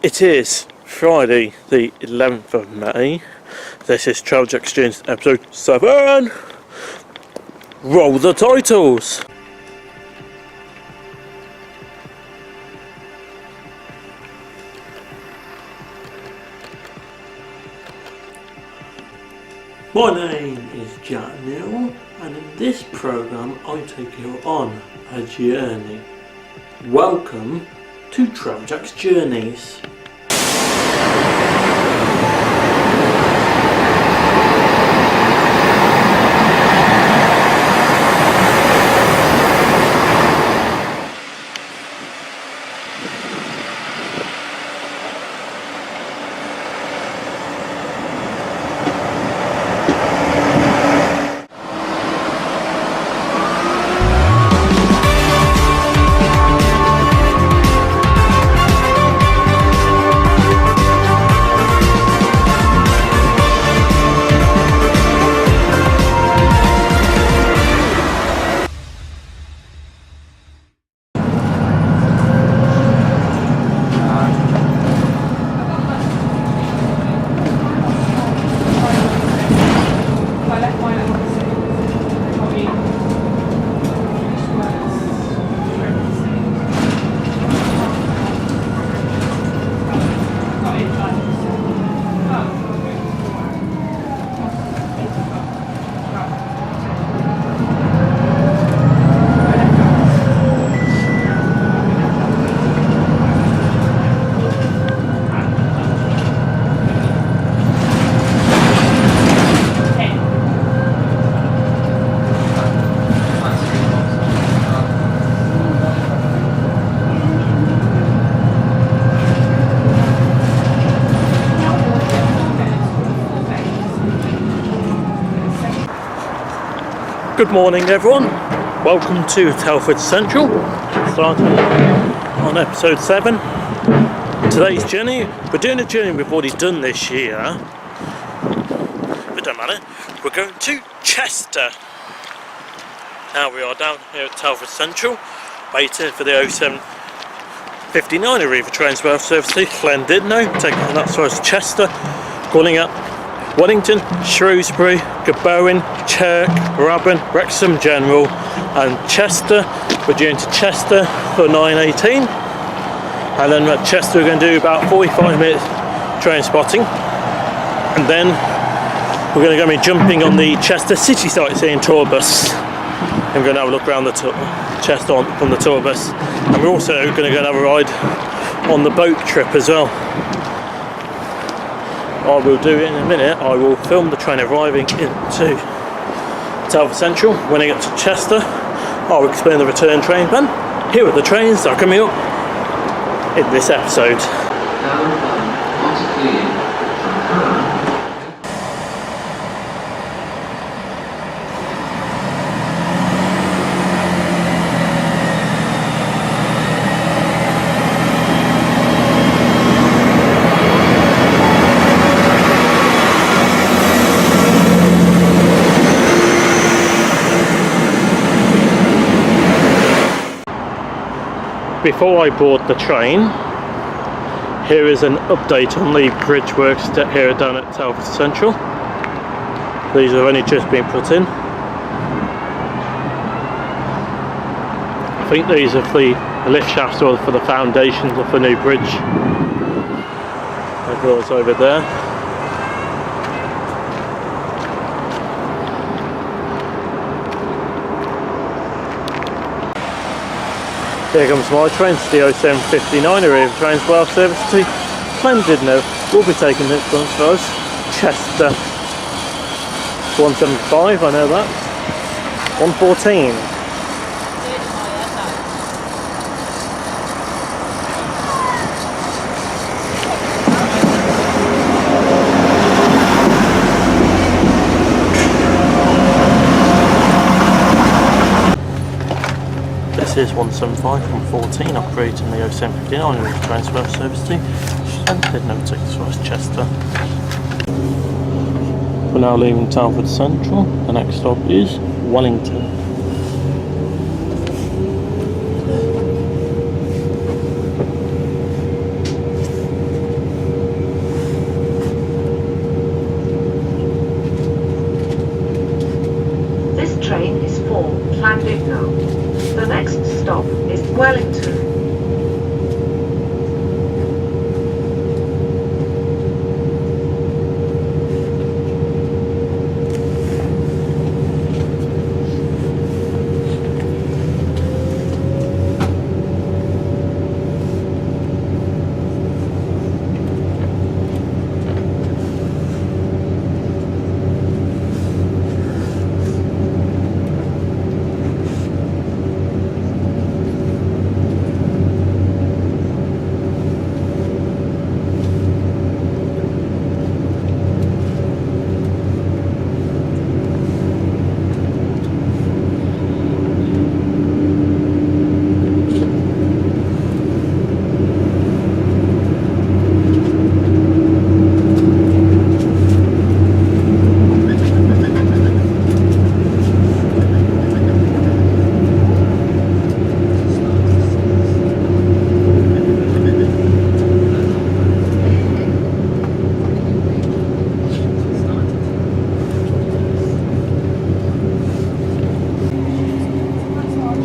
It is Friday the 11th of May. This is Travel Exchange episode 7. Roll the titles. My name is Jack Neal, and in this programme I take you on a journey. Welcome to Travel Jack's Journeys. Good morning everyone, welcome to Telford Central, starting on episode 7. Today's journey, we're doing a journey we've already done this year, but don't matter, we're going to Chester. Now we are down here at Telford Central, waiting for the 0759 ARRIVA Trains Wales Service to Llandudno, taking that as far as Chester, calling up Wellington, Shrewsbury, Gabowen, Chirk, Rabban, Wrexham General and Chester. We're going to Chester for 9:18, and then at Chester we're going to do about 45 minutes train spotting, and then we're going to be jumping on the Chester City Sightseeing tour bus, and we're going to have a look around the Chester on the tour bus, and we're also going to go and have a ride on the boat trip as well. I will do it in a minute. I will film the train arriving into Telford Central. When I get to Chester, I'll explain the return train plan. Here are the trains that are coming up in this episode. Before I board the train, here is an update on the bridge works here down at Telford Central. These have only just been put in. I think these are the lift shafts or for the foundations of the new bridge. That goes over there. Here comes my train, the 0759 ARRIVA Trains Wales Service to Llandudno. We'll be taking this one for us. Chester 175, I know that. 114. This is 175 from 14, operating the 0759 ARRIVA Trains Wales Service to Llandudno, takes us to Chester. We're now leaving Telford Central. The next stop is Wellington.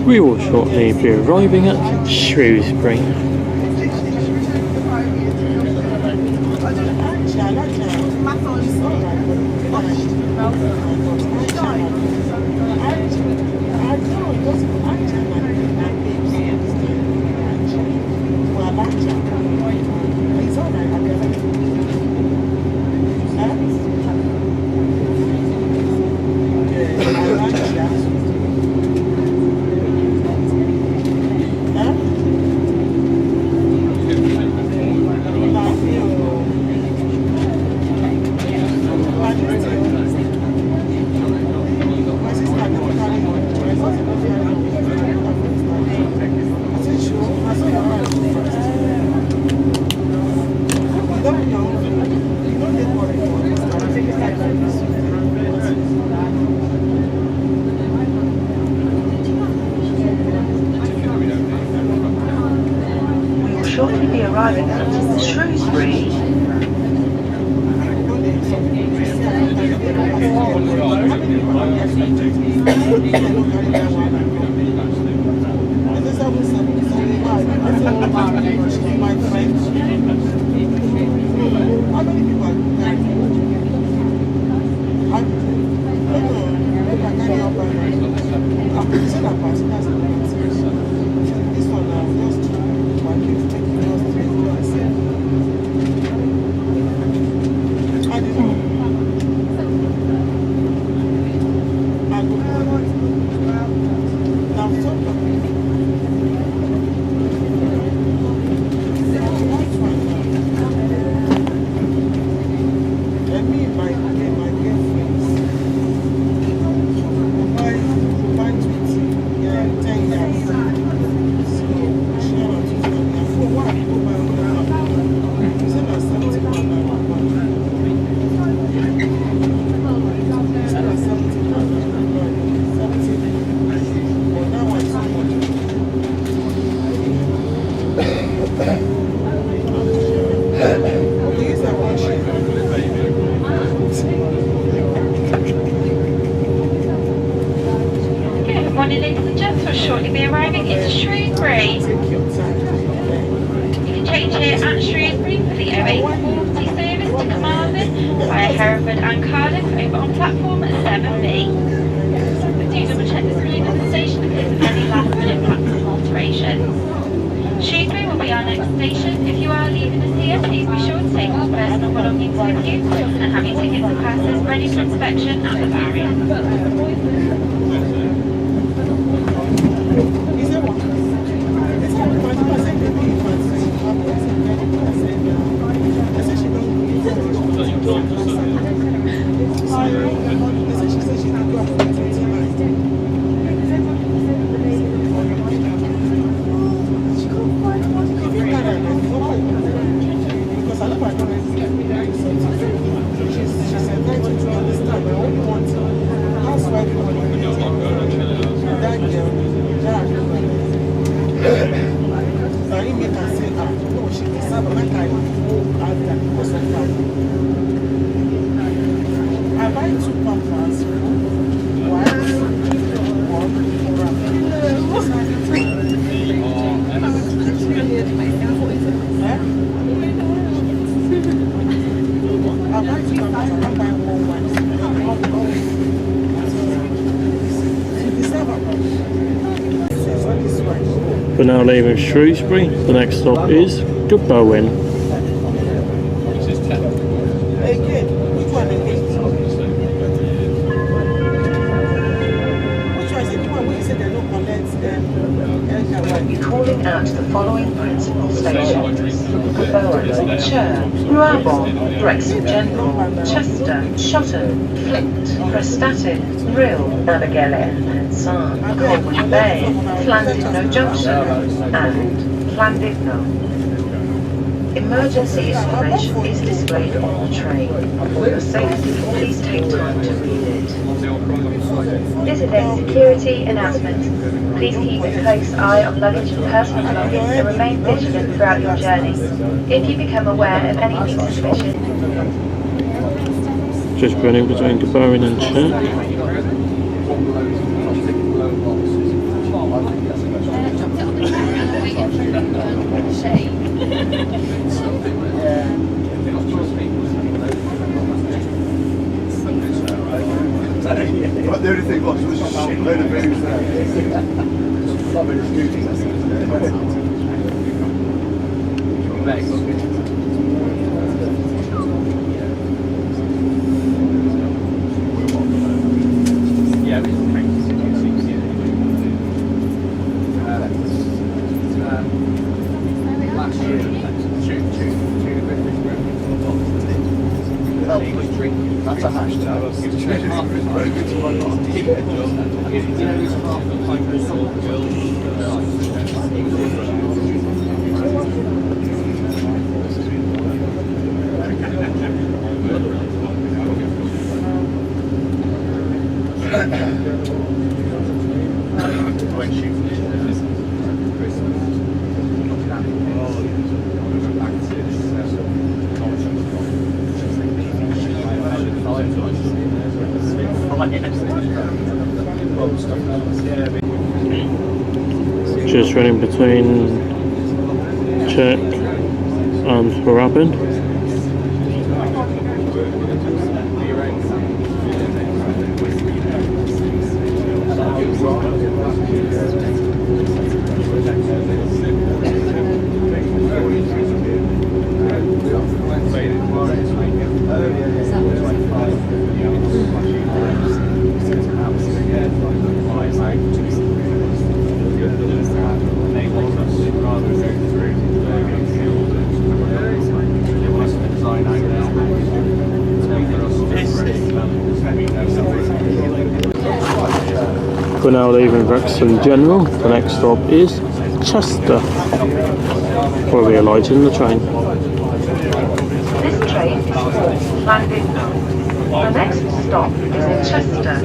We will shortly be arriving at Shrewsbury. Shortly be arriving at Shrewsbury. Good morning, ladies and gents. We'll shortly be arriving in Shrewsbury. You can change here at Shrewsbury for the 0840 service to Carmarthen via Hereford and Cardiff over on platform 7B. But do double check the screen at the station because of any last minute platform alterations. Shrewsbury will be our next station. If you are leaving us here, please be sure to take your personal belongings with you and have your tickets and passes ready for inspection at the barrier. We're now leaving Shrewsbury. The next stop is Bowen. Calling out the following principal stations: Bowen, Chur, Brabant, Wrexham General, Chester, Shotton, Flint, Prestatyn, Rhyl, Abergele, Pensarn, Colwyn Bay, Llandudno Junction, and Llandudno. Emergency information is displayed on the train. For your safety, please take time to read it. This is a security announcement. Please keep a close eye on luggage and personal belongings and remain vigilant throughout your journey. If you become aware of anything suspicious, just running between Bowen and Church. The only thing was a shitload of booze there. Not very scooties. That's a hashtag. Just running between Czech and Rabin. We're now leaving Wrexham General. The next stop is Chester, where we are alighting the train. This train is for Llandudno. The next stop is in Chester.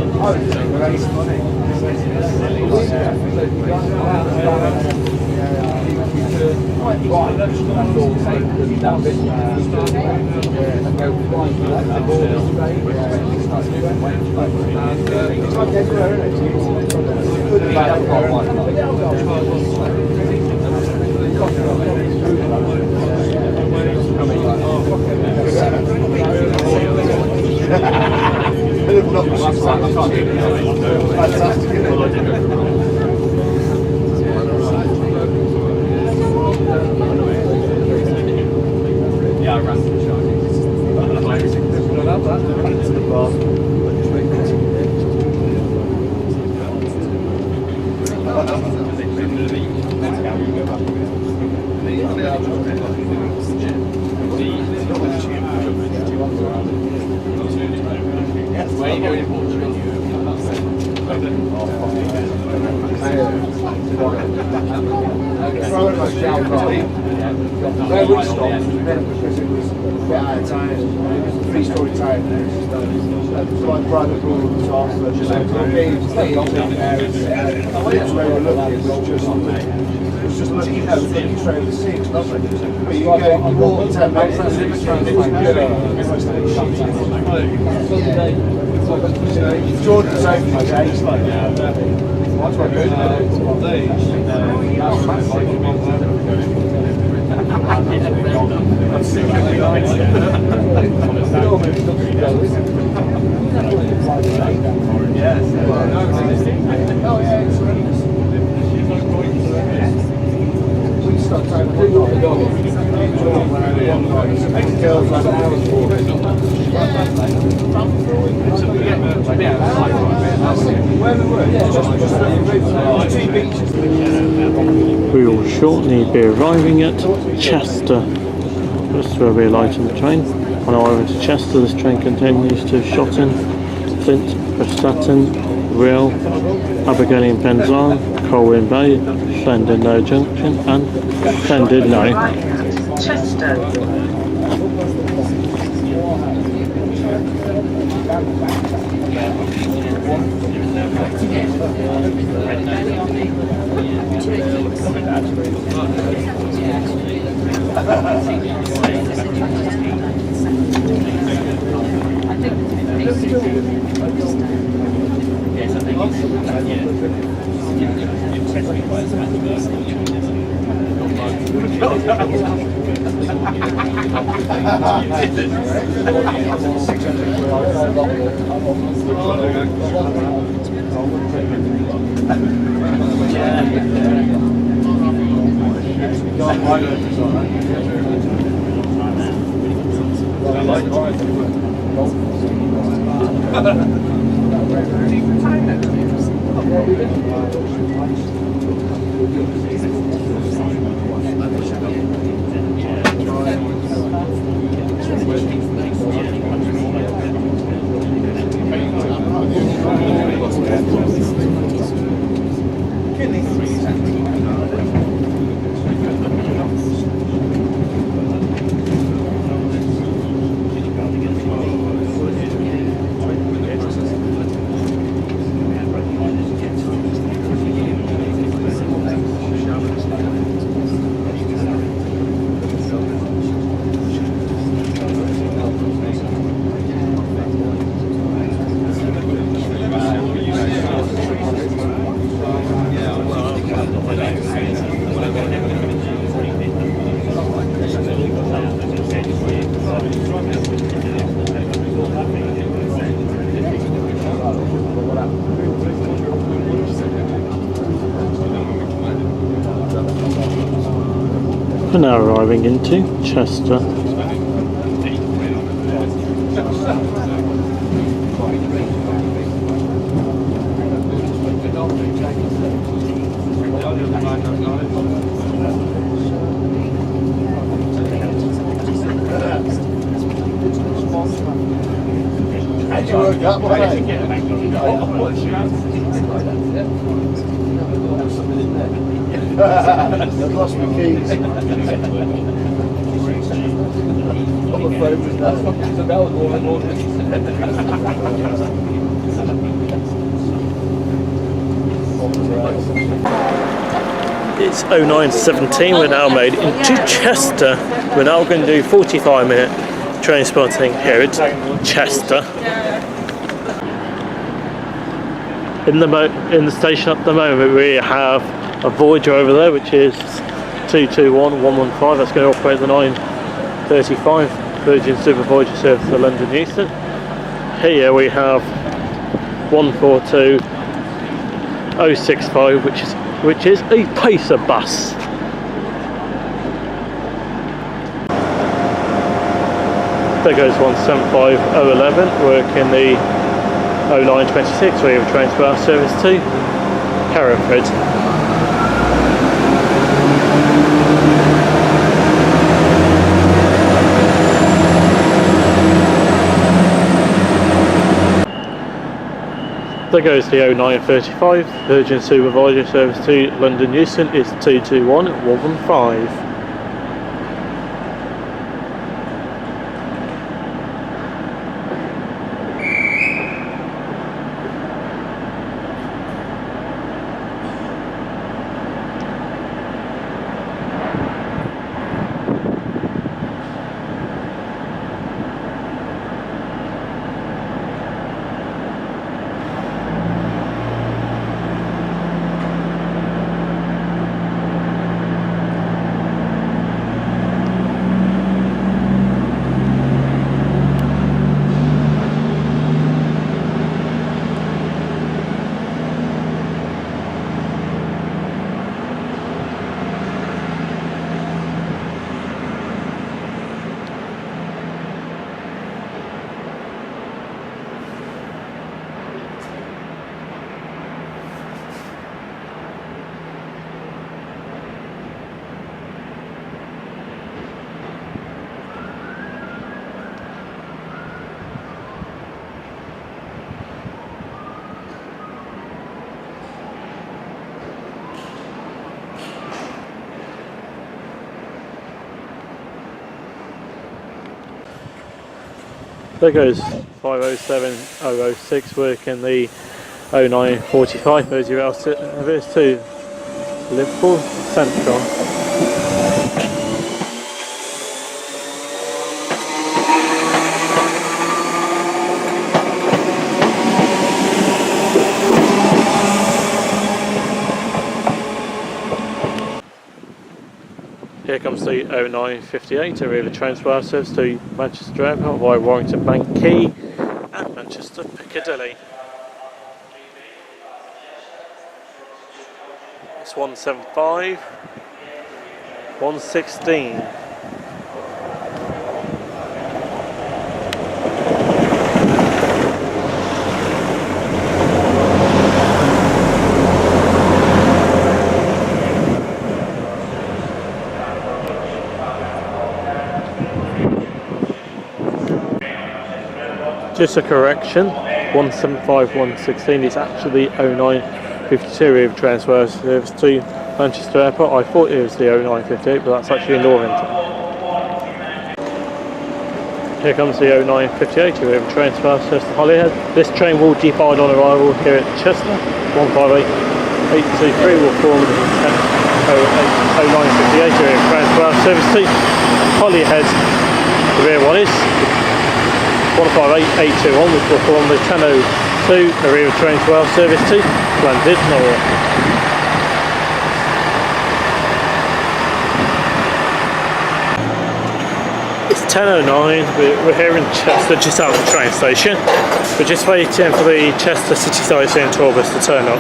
Where we stopped because it was a bit out of time, 3-story tower, so like private pool on the top, but just like caves, where we were looking, it was just looking, you know, looking straight at the sea, it's lovely. But you go, you walk 10 minutes, Jordan's open today, it's like, that's quite good. We will shortly be arriving at Chester. This is where we alight on the train. On our way to Chester, this train continues to Shotton, Flint, Prestatyn, Real, Abergele Penzance, Colwyn Bay, Llandudno Junction and Llandudno. Chester. We're now arriving into Chester. How'd you work that one out? I've lost my keys. Got my phone with that. It's 09:17. We're now made into Chester. We're now going to do 45-minute train spotting here at Chester. In the station at the moment we have a Voyager over there, which is 221115. That's going to operate the 9:35 Virgin Super Voyager service to London Euston. Here we have 142065, which is a Pacer bus. There goes 175011, working the 0926 ARRIVA Trains Wales Service to Hereford. There goes the 0935 Virgin Super Voyager Service to London Euston is 221115. There goes 507006 working the 0945 Merseyrail service to Liverpool Central. comes the 0958 ARRIVA Trains Wales Service to Manchester Airport via Warrington Bank Quay and Manchester Piccadilly. It's 175, 116. Just a correction, 175, 116 is actually 0952 ARRIVA Trains Wales Service to Manchester Airport. I thought it was the 0958, but that's actually in Northampton. Here comes the 0958 ARRIVA Trains Wales Service to Holyhead. This train will depart on arrival here at Chester. 158823 will form the 0958 ARRIVA Trains Wales Service to Holyhead. The rear one is 158821, which will form the 1002 ARRIVA Trains Wales Service to Llandudno I. It's 10:09. We're here in Chester, just out of the train station. We're just waiting for the Chester City Sightseeing tour bus to turn up.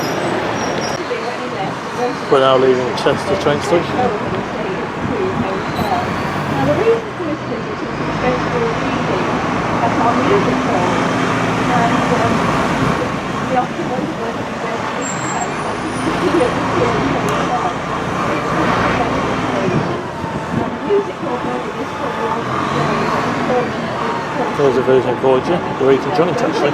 We're now leaving Chester train station. There's a version for you, the way you can join it actually.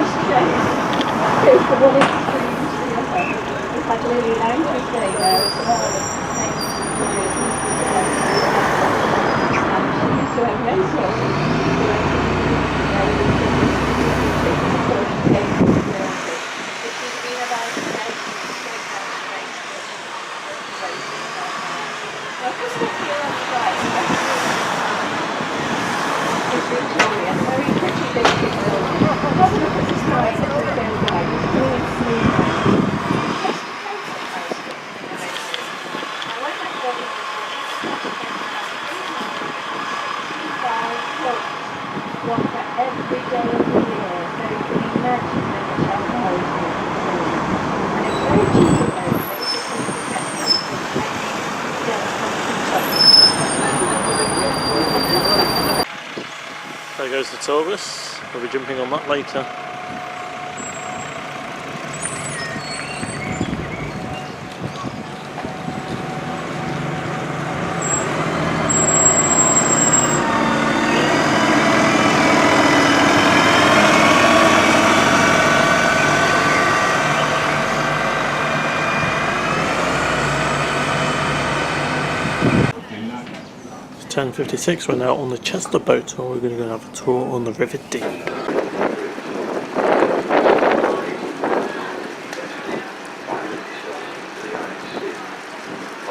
There goes the tour bus. We'll be jumping on that later. It's 10:56. We're now on the Chester boat tour. We're going to go have a tour on the River Dee.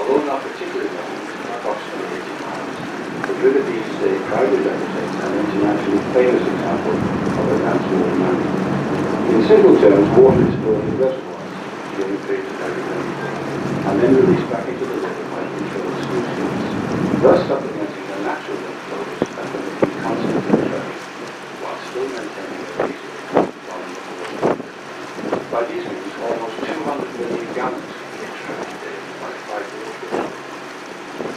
Although not particularly long, approximately 80 miles, the River Dee today proudly represents an internationally famous example of a transport management. In simple terms, water is stored in reservoirs during periods of heavy rainfall, and then released back into the river by controlled sluice gates, thus supplementing the natural inflows that permit constant traffic, while still maintaining a reasonable volume of water. By these means, almost 200 million gallons can be extracted daily by 5 water,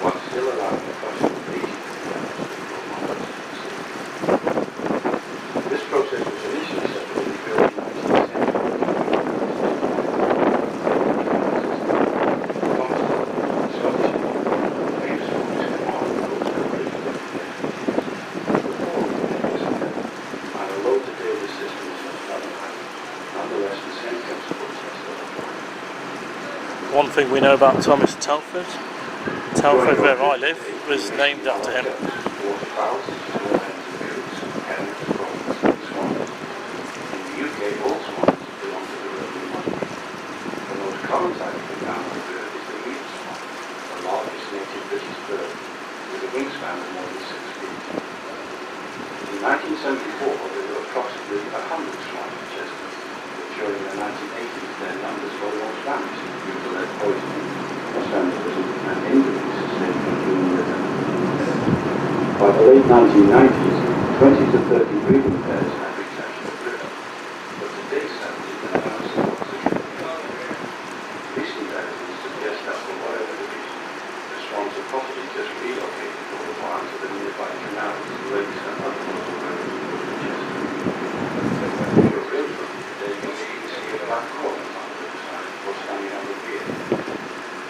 while still allowing approximately 80 gallons to flow miles to the sea. This process was initially set up in the early 19th century. One thing we know about Thomas Telford, Telford where I live, was named after him. In 1974, there were approximately 100 swans in Chester, but during the 1980s their numbers almost vanished due to lead poisoning, transference, and injuries sustained from the river. By the late 1990s, 20 to 30 breeding pairs had returned to the river, but today sadly there are now some recent evidence suggests that for whatever the reason, the swans have possibly just relocated for a while to the nearby canals, lakes and other coastal areas of Chester. If you're real from today, you can see a black corn on the riverside or standing on the pier.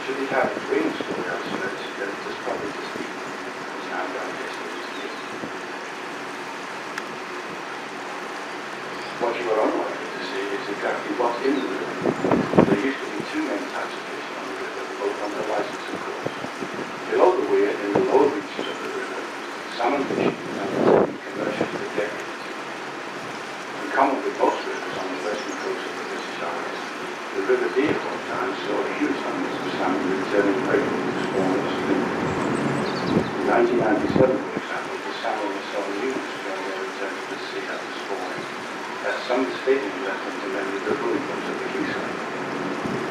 Should it have its wings still outstretched, then it is probably to speak as now down Chester's teeth. What you are unlikely to see is exactly what's in the river. There used to be two main types of fish on the river, both on the licence of course. Below the weir, in the lower reaches of the river, salmon fishing is undertaken commercially for decades. In common with most rivers on the western coast of the British Isles, the river deer for times saw huge numbers of salmon returning regularly to spawn upstream. In 1997, for example, the salmon was so numerous during their return to the sea after spawning that some mistakenly left them to many of the bully boats at the quayside.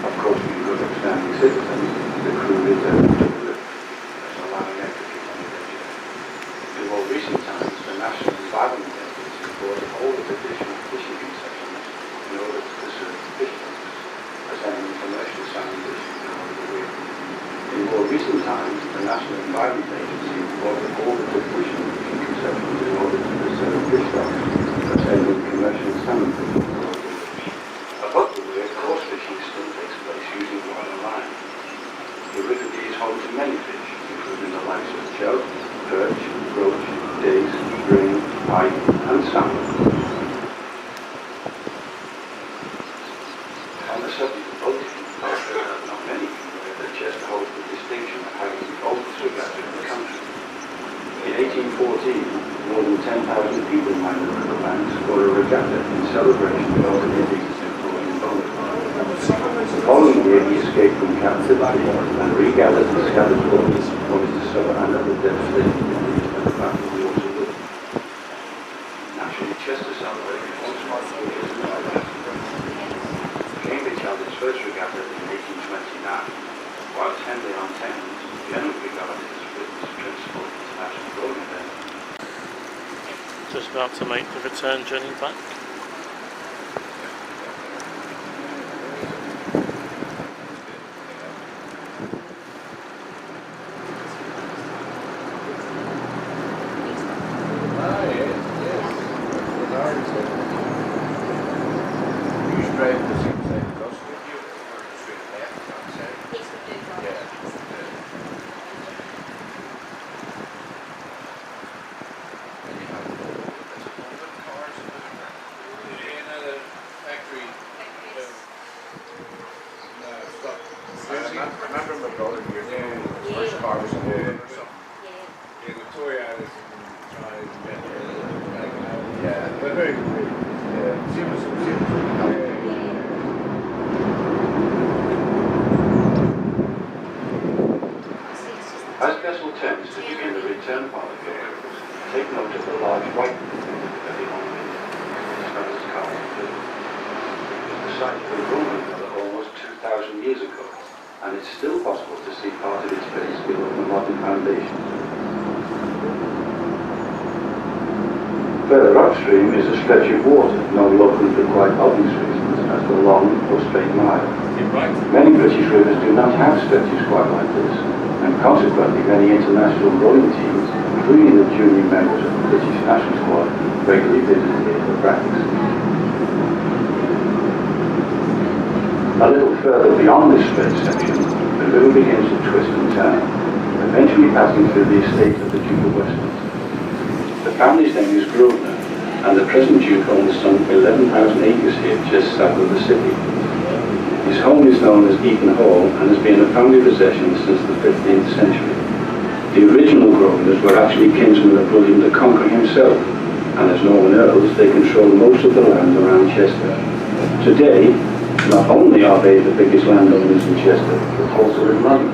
Of course, being good upstanding citizens, the crew returned to the river, thus allowing them to keep on the edge. In more recent times, the National Environment Agency brought in all the additional fishing concessions in order to preserve fish stocks, as any commercial salmon fishing now over the weir. In more recent times, the National Environment Agency brought in all the fishing concessions in order to preserve fish stocks, as any commercial salmon fishing. Above the weir, coarse fishing still takes place using rod and line. The river Dee is home to many fish, including the likes of trout, perch, roach, dace, bream, pike, and salmon. On the subject of boating, there are not many people that Chester holds the distinction of having the oldest regatta in the country. In 1814, more than 10,000 people lined the riverbanks for a regatta in celebration of Elder Indies employing boat. The following year he escaped from captivity and regathered his scattered forces only to suffer another devastating defeat at the Battle of Waterloo. Naturally, Chester celebrated once more for years in the regatta. Cambridge held its first regatta in 1829, while Henley-on-Thames, generally regarded as Britain's principal international rowing event. Just about to make the return journey back. Remember my brother here, his first car was a Holden or something. Yeah, the toy out is trying to get Yeah, but very good. Yeah, she was As vessel turns to begin the return part of your cruise, take note of the large white at the only as Carlton Hill. The site of the Roman villa almost 2,000 years ago, and it's still possible to see part of its base below the modern foundation. Further upstream is a stretch of water known locally for quite obvious reasons as the Long or Straight Mile. Many British rivers do not have stretches quite like this, and consequently many international rowing teams, including the junior members of the British national squad, regularly visit here for practice. A little further beyond this stretch section, the river begins to twist and turn, eventually passing through the estate of the Duke of Westminster. The family's name is Grosvenor, and the present Duke owns some 11,000 acres here just south of the city. His home is known as Eaton Hall and has been a family possession since the 15th century. The original Grosvenors were actually kinsmen of William the Conqueror himself, and as Norman Earls, they control most of the land around Chester. Today, not only are they the biggest landowners in Chester, but also in London,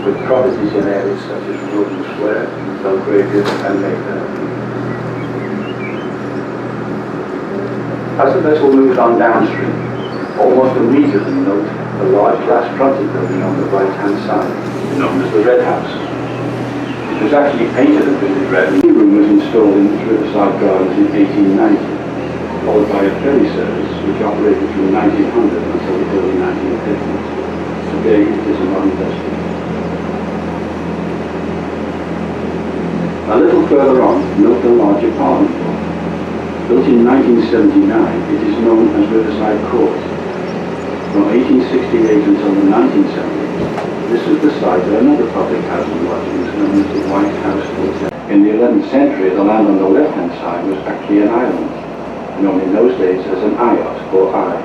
with properties in areas such as Roden Square, Belgravia and Mayfair. As the vessel moves on downstream, almost immediately note the large glass fronted building on the right-hand side, known as the Red House. It was actually painted a vivid red. The room was installed in the Riverside Gardens in 1890, followed by a ferry service which operated from 1900 until the early 1950s. Today it is a modern restaurant. A little further on, note the large apartment block. Built in 1979, it is known as Riverside Court. From 1868 until the 1970s, this was the site of another public housing lodgings known as the White House Hotel. In the 11th century, the land on the left-hand side was actually an island, known in those days as an ayot or eye,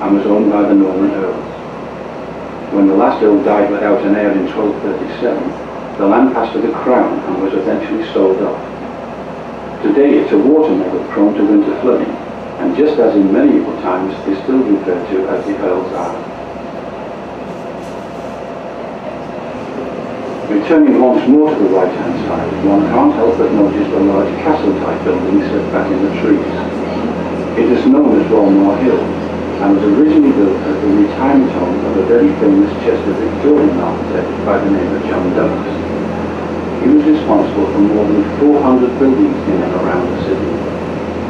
and was owned by the Norman earls. When the last earl died without an heir in 1237, the land passed to the crown and was eventually sold off. Today it's a water meadow prone to winter flooding, and just as in medieval times, is still referred to as the Earl's Eye. Returning once more to the right-hand side, one can't help but notice the large castle-type building set back in the trees. It is known as Walmore Hill, and was originally built as the retirement home of a very famous Chester Victorian architect by the name of John Douglas. He was responsible for more than 400 buildings in and around the city,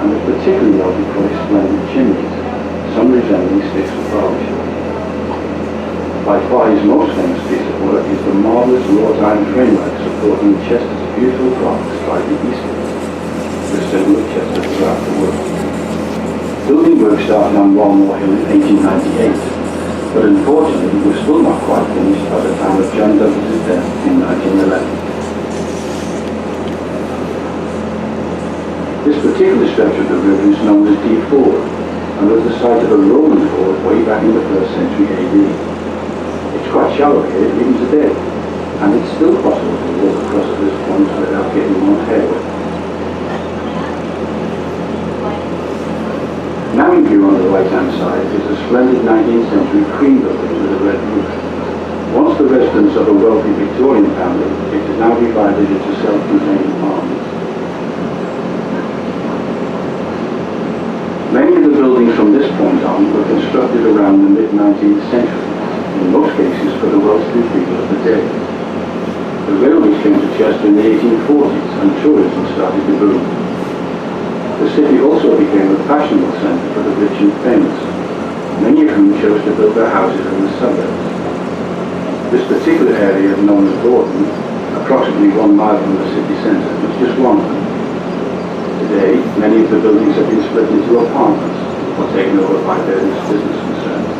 and was particularly noted for his splendid chimneys, some resembling sticks of varnish. By far his most famous piece of work is the marvellous wrought iron framework supporting Chester's beautiful clock slightly eastward, the symbol of Chester throughout the world. Building work started on Walmore Hill in 1898, but unfortunately was still not quite finished by the time of John Douglas's death in 1911. This particular stretch of the river is known as Deep Ford, and was the site of a Roman ford way back in the 1st century AD. It's quite shallow here even today, and it's still possible to walk across at this point without getting one's hair wet. Now in view on the right-hand side is a splendid 19th century Queen building with a red roof. Once the residence of a wealthy Victorian family, it is now divided into self-contained apartments. Many of the buildings from this point on were constructed around the mid-19th century, in most cases for the wealthy people of the day. The railways came to Chester in the 1840s and tourism started to boom. The city also became a fashionable centre for the rich and famous, many of whom chose to build their houses in the suburbs. This particular area, known as Gordon, approximately 1 mile from the city centre, was just one of them. Today, many of the buildings have been split into apartments or taken over by various business concerns.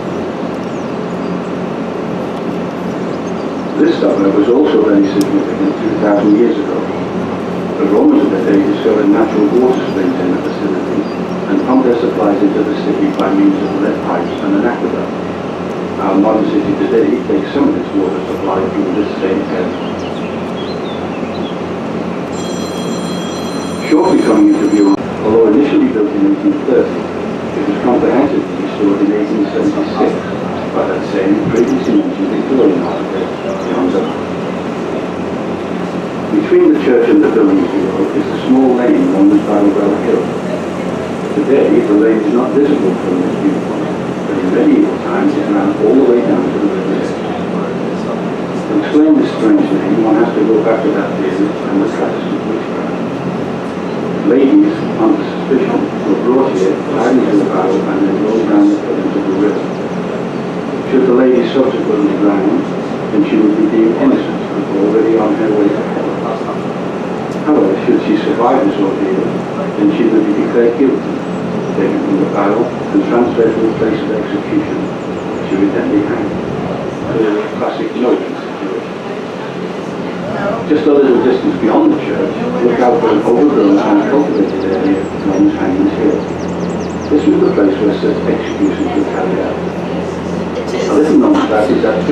This suburb was also very significant 2,000 years ago. The Romans of the day discovered natural water springs in the vicinity and pumped their supplies into the city by means of lead pipes and an aqueduct. Our modern city today takes some of its water supply from this same area. Shortly coming into view, although initially built in 1830, it was comprehensively restored in 1876 by that same previously mentioned Victorian architect, John Douglas. Between the church and the buildings below is a small lane known as Barrowell Hill. Today, the lane is not visible from this viewpoint, but in medieval times it ran all the way down to the river's edge. To explain this strange name, one has to go back to that period and the practice of witchcraft. Ladies, under suspicion, were brought here, tied into a barrel, and then rolled down the foot into the river. Should the lady subsequently drown, then she would be deemed innocent and already on her way to hell. However, should she survive this ordeal, then she would be declared guilty, taken from the barrel, and transferred to the place of execution. She would then be hanged. A classic noble situation. Just a little distance beyond the church, look out for an overgrown and cultivated area known as Hangman's Hill. This was the place where such executions were carried out. A little known fact is that 15%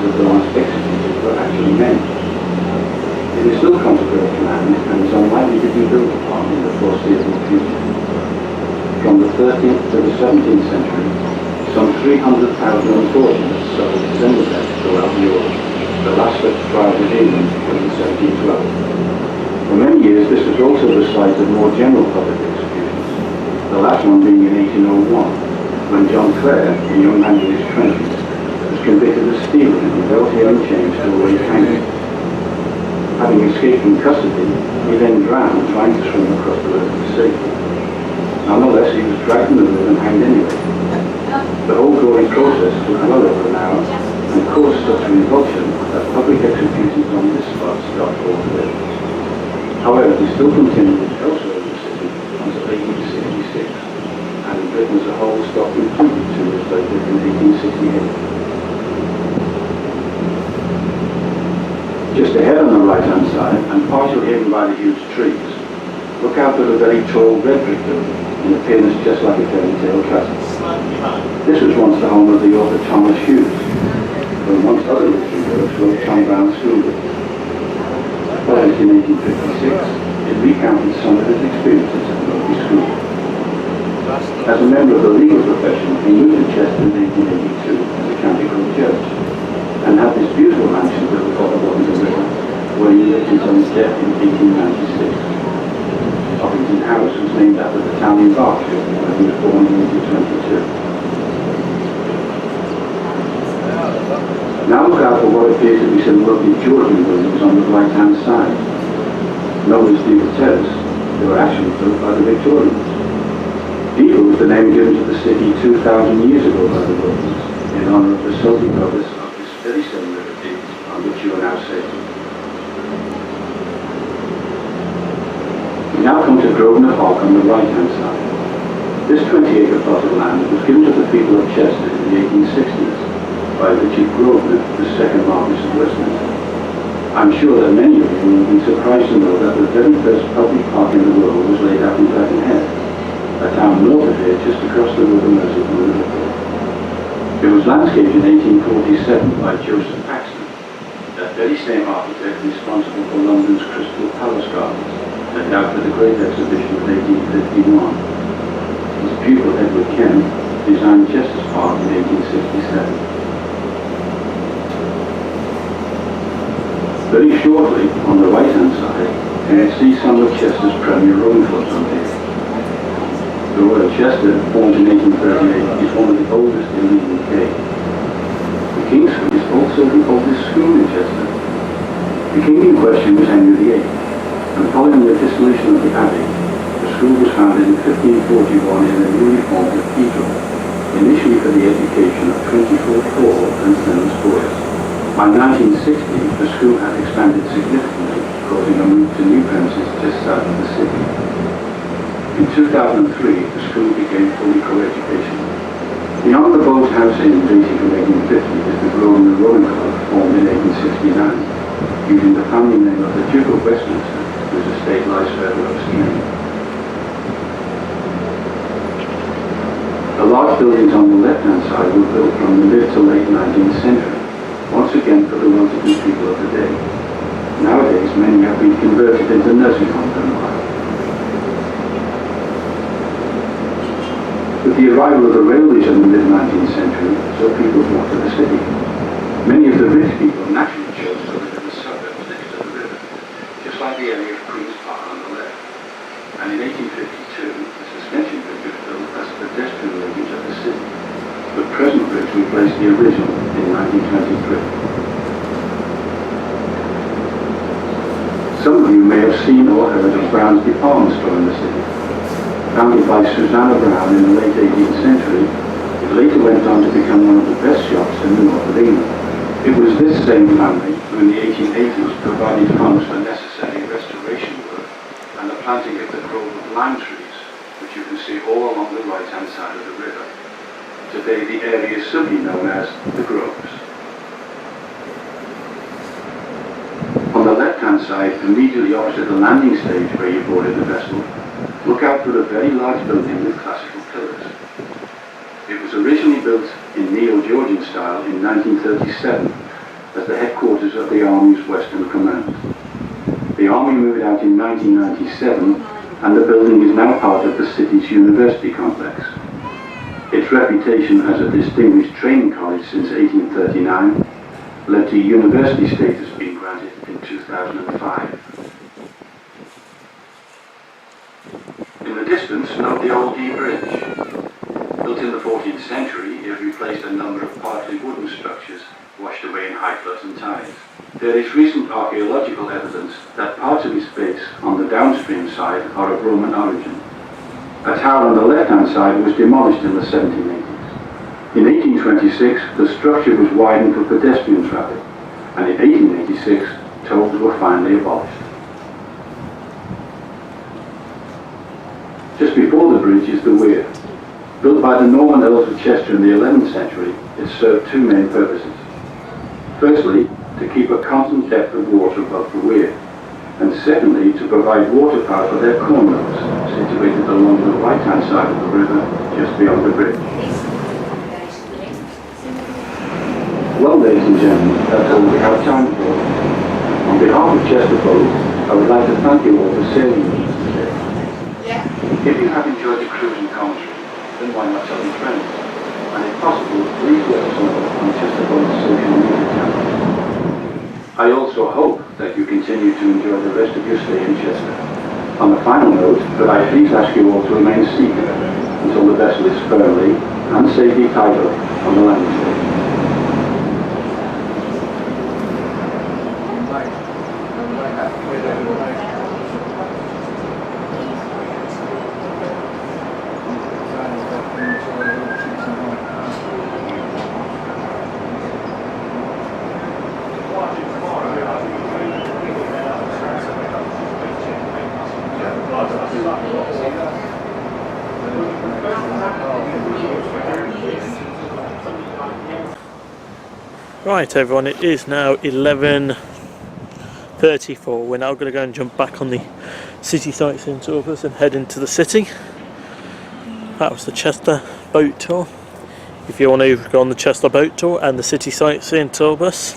of the ones executed were actually men. It is still consecrated land and is unlikely to be built upon in the foreseeable future. From the 13th to the 17th century, some 300,000 unfortunates suffered similar deaths throughout Europe. The last such trial in England was in 1712. For many years this was also the site of more general public executions, the last one being in 1801, when John Clare, a young man in his 20s, was convicted of stealing and held here in chains to await hanging. Having escaped from custody, he then drowned trying to swim across the river to safety. Nonetheless, he was dragged in the river and hanged anyway. The whole gory process took well over an hour and caused such revulsion that public executions on this spot stopped altogether. However, they still continued elsewhere in the city until 1866, and in Britain as a whole stopped completely 2 years later in 1868. Just ahead on the right-hand side, and partially hidden by the huge trees, look out for a very tall red brick building, in appearance just like a fairy tale castle. This was once the home of the author Thomas Hughes, who amongst other literary works wrote Tom Brown's School. Published in 1856, it recounted some of his experiences at Rugby School. As a member of the legal profession, he moved to Chester in 1882 as a county court judge, and had this beautiful mansion built on the bottom of the river, where he lived until his death in 1896. Oppington House was named after the town in Berkshire, where he was born in 1822. Now look out for what appears to be some lovely Georgian buildings on the right-hand side. Known as the Terrace, they were actually built by the Victorians. Deal was the name given to the city 2,000 years ago by the Romans, in honour of the Sultan brothers of this very same river Deal on which you are now sailing. We now come to Grosvenor Park on the right-hand side. This 20-acre plot of land was given to the people of Chester in the 1860s by Richard Grosvenor, the second Marquess of Westminster. I'm sure that many of you will be surprised to know that the very first public park in the world was laid out in Birmingham, a town north of here just across the river Mersey from Liverpool. It was landscaped in 1847 by Joseph Paxton, that very same architect responsible for London's Crystal Palace Gardens, laid out for the Great Exhibition of 1851. His pupil Edward Kemp designed Chester's Park in 1867. Very shortly, on the right-hand side, you can see some of Chester's premier rowing clubs on here. The Royal Chester, formed in 1838, is one of the oldest in the UK. The King's School is also the oldest school in Chester. The king in question was Henry VIII, and following the dissolution of the Abbey, the school was founded in 1541 in a newly formed cathedral, initially for the education of 24 poor and friendless boys. By 1960, the school had expanded significantly, causing a move to new premises just south of the city. In 2003, the school became fully co-educational. Beyond the Boat House Inn, dating from 1850, is the Grosvenor Rowing Club, formed in 1869, using the family name of the Duke of Westminster, whose estate lies further upstream. The large buildings on the left-hand side were built from the mid to late 19th century, once again for the well-to-do people of the day. Nowadays, many have been converted into nursing homes and the like. With the arrival of the railways in the mid-19th century, so people flocked to the city. Many of the rich people naturally chose to live in the suburbs next to the river, just like the area of Queen's Park on the left. And in 1852, the suspension bridge was built as a pedestrian linkage of the city. The present bridge replaced the original in 1923. Some of you may have seen or heard of Brown's department store in the city. Founded by Susanna Brown in the late 18th century, it later went on to become one of the best shops in the north of England. It was this same family who in the 1880s provided funds for necessary restoration work and the planting of the grove of lime trees, which you can see all along the right-hand side of the river. Today the area is simply known as the Groves. On the left-hand side, immediately opposite the landing stage where you boarded the vessel, look out for a very large building with classical pillars. It was originally built in Neo-Georgian style in 1937 as the headquarters of the Army's Western Command. The Army moved out in 1997 and the building is now part of the city's university complex. Its reputation as a distinguished training college since 1839 led to university status being granted in 2005. In the distance, note the Old Dee Bridge. Built in the 14th century, it replaced a number of partly wooden structures washed away in high floods and tides. There is recent archaeological evidence that parts of its base on the downstream side are of Roman origin. A tower on the left-hand side was demolished in the 1780s. In 1826, the structure was widened for pedestrian traffic, and in 1886, tolls were finally abolished. Just before the bridge is the weir. Built by the Norman Earls of Chester in the 11th century, it served two main purposes. Firstly, to keep a constant depth of water above the weir, and secondly, to provide water power for their corn mills, situated along the right-hand side of the river, just beyond the bridge. Well, ladies and gentlemen, that's all we have time for. On behalf of Chester Boat, I would like to thank you all for sailing with us today. If you have enjoyed the cruise and commentary, then why not tell your friends? And if possible, please let us know on Chester Boat's social media channels. I also hope that you continue to enjoy the rest of your stay in Chester. On the final note, could I please ask you all to remain seated until the vessel is firmly and safely tied up on the landing stage. Right everyone, it is now 11:34. We're now going to go and jump back on the city sightseeing tour bus and head into the city. That was the Chester boat tour. If you want to go on the Chester boat tour and the city sightseeing tour bus,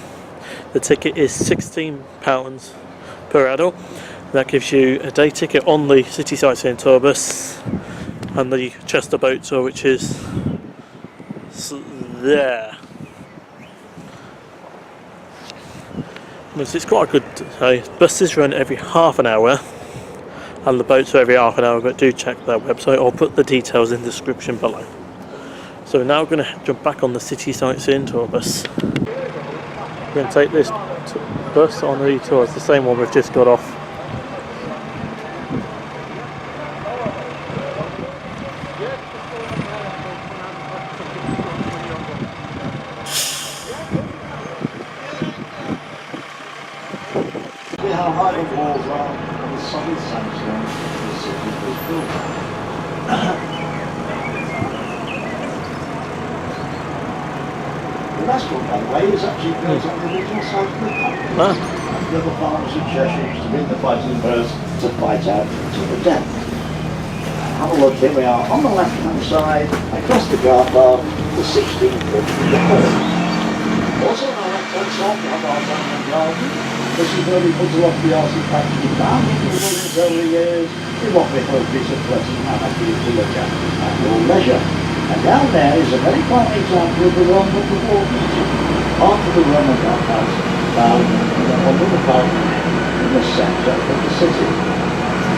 the ticket is £16 per adult. That gives you a day ticket on the city sightseeing tour bus and the Chester boat tour, which is there. It's quite a good buses run every half an hour and the boats are every half an hour, but do check their website. I'll put the details in the description below. So now we're going to jump back on the city sightseeing tour bus. We're going to take this bus on the tour. It's the same one we've just got off. How high the walls are and the solid sandstone the city was built. The restaurant, by the way, is actually built on the original site of the country. The other farmers in Cheshire used to bring the fighting birds to fight out to the death. Have a look, here we are on the left-hand side, across the car park, the 16th of the horse. Also on the left-hand side, we have our diamond garden. This is where we put a lot of the artifacts we found in the buildings over the years, in what we hope is a pleasant manner for you to look at your leisure. And down there is a very fine example of the Roman war meeting, part of the Roman guardhouse found on the balcony in the centre of the city.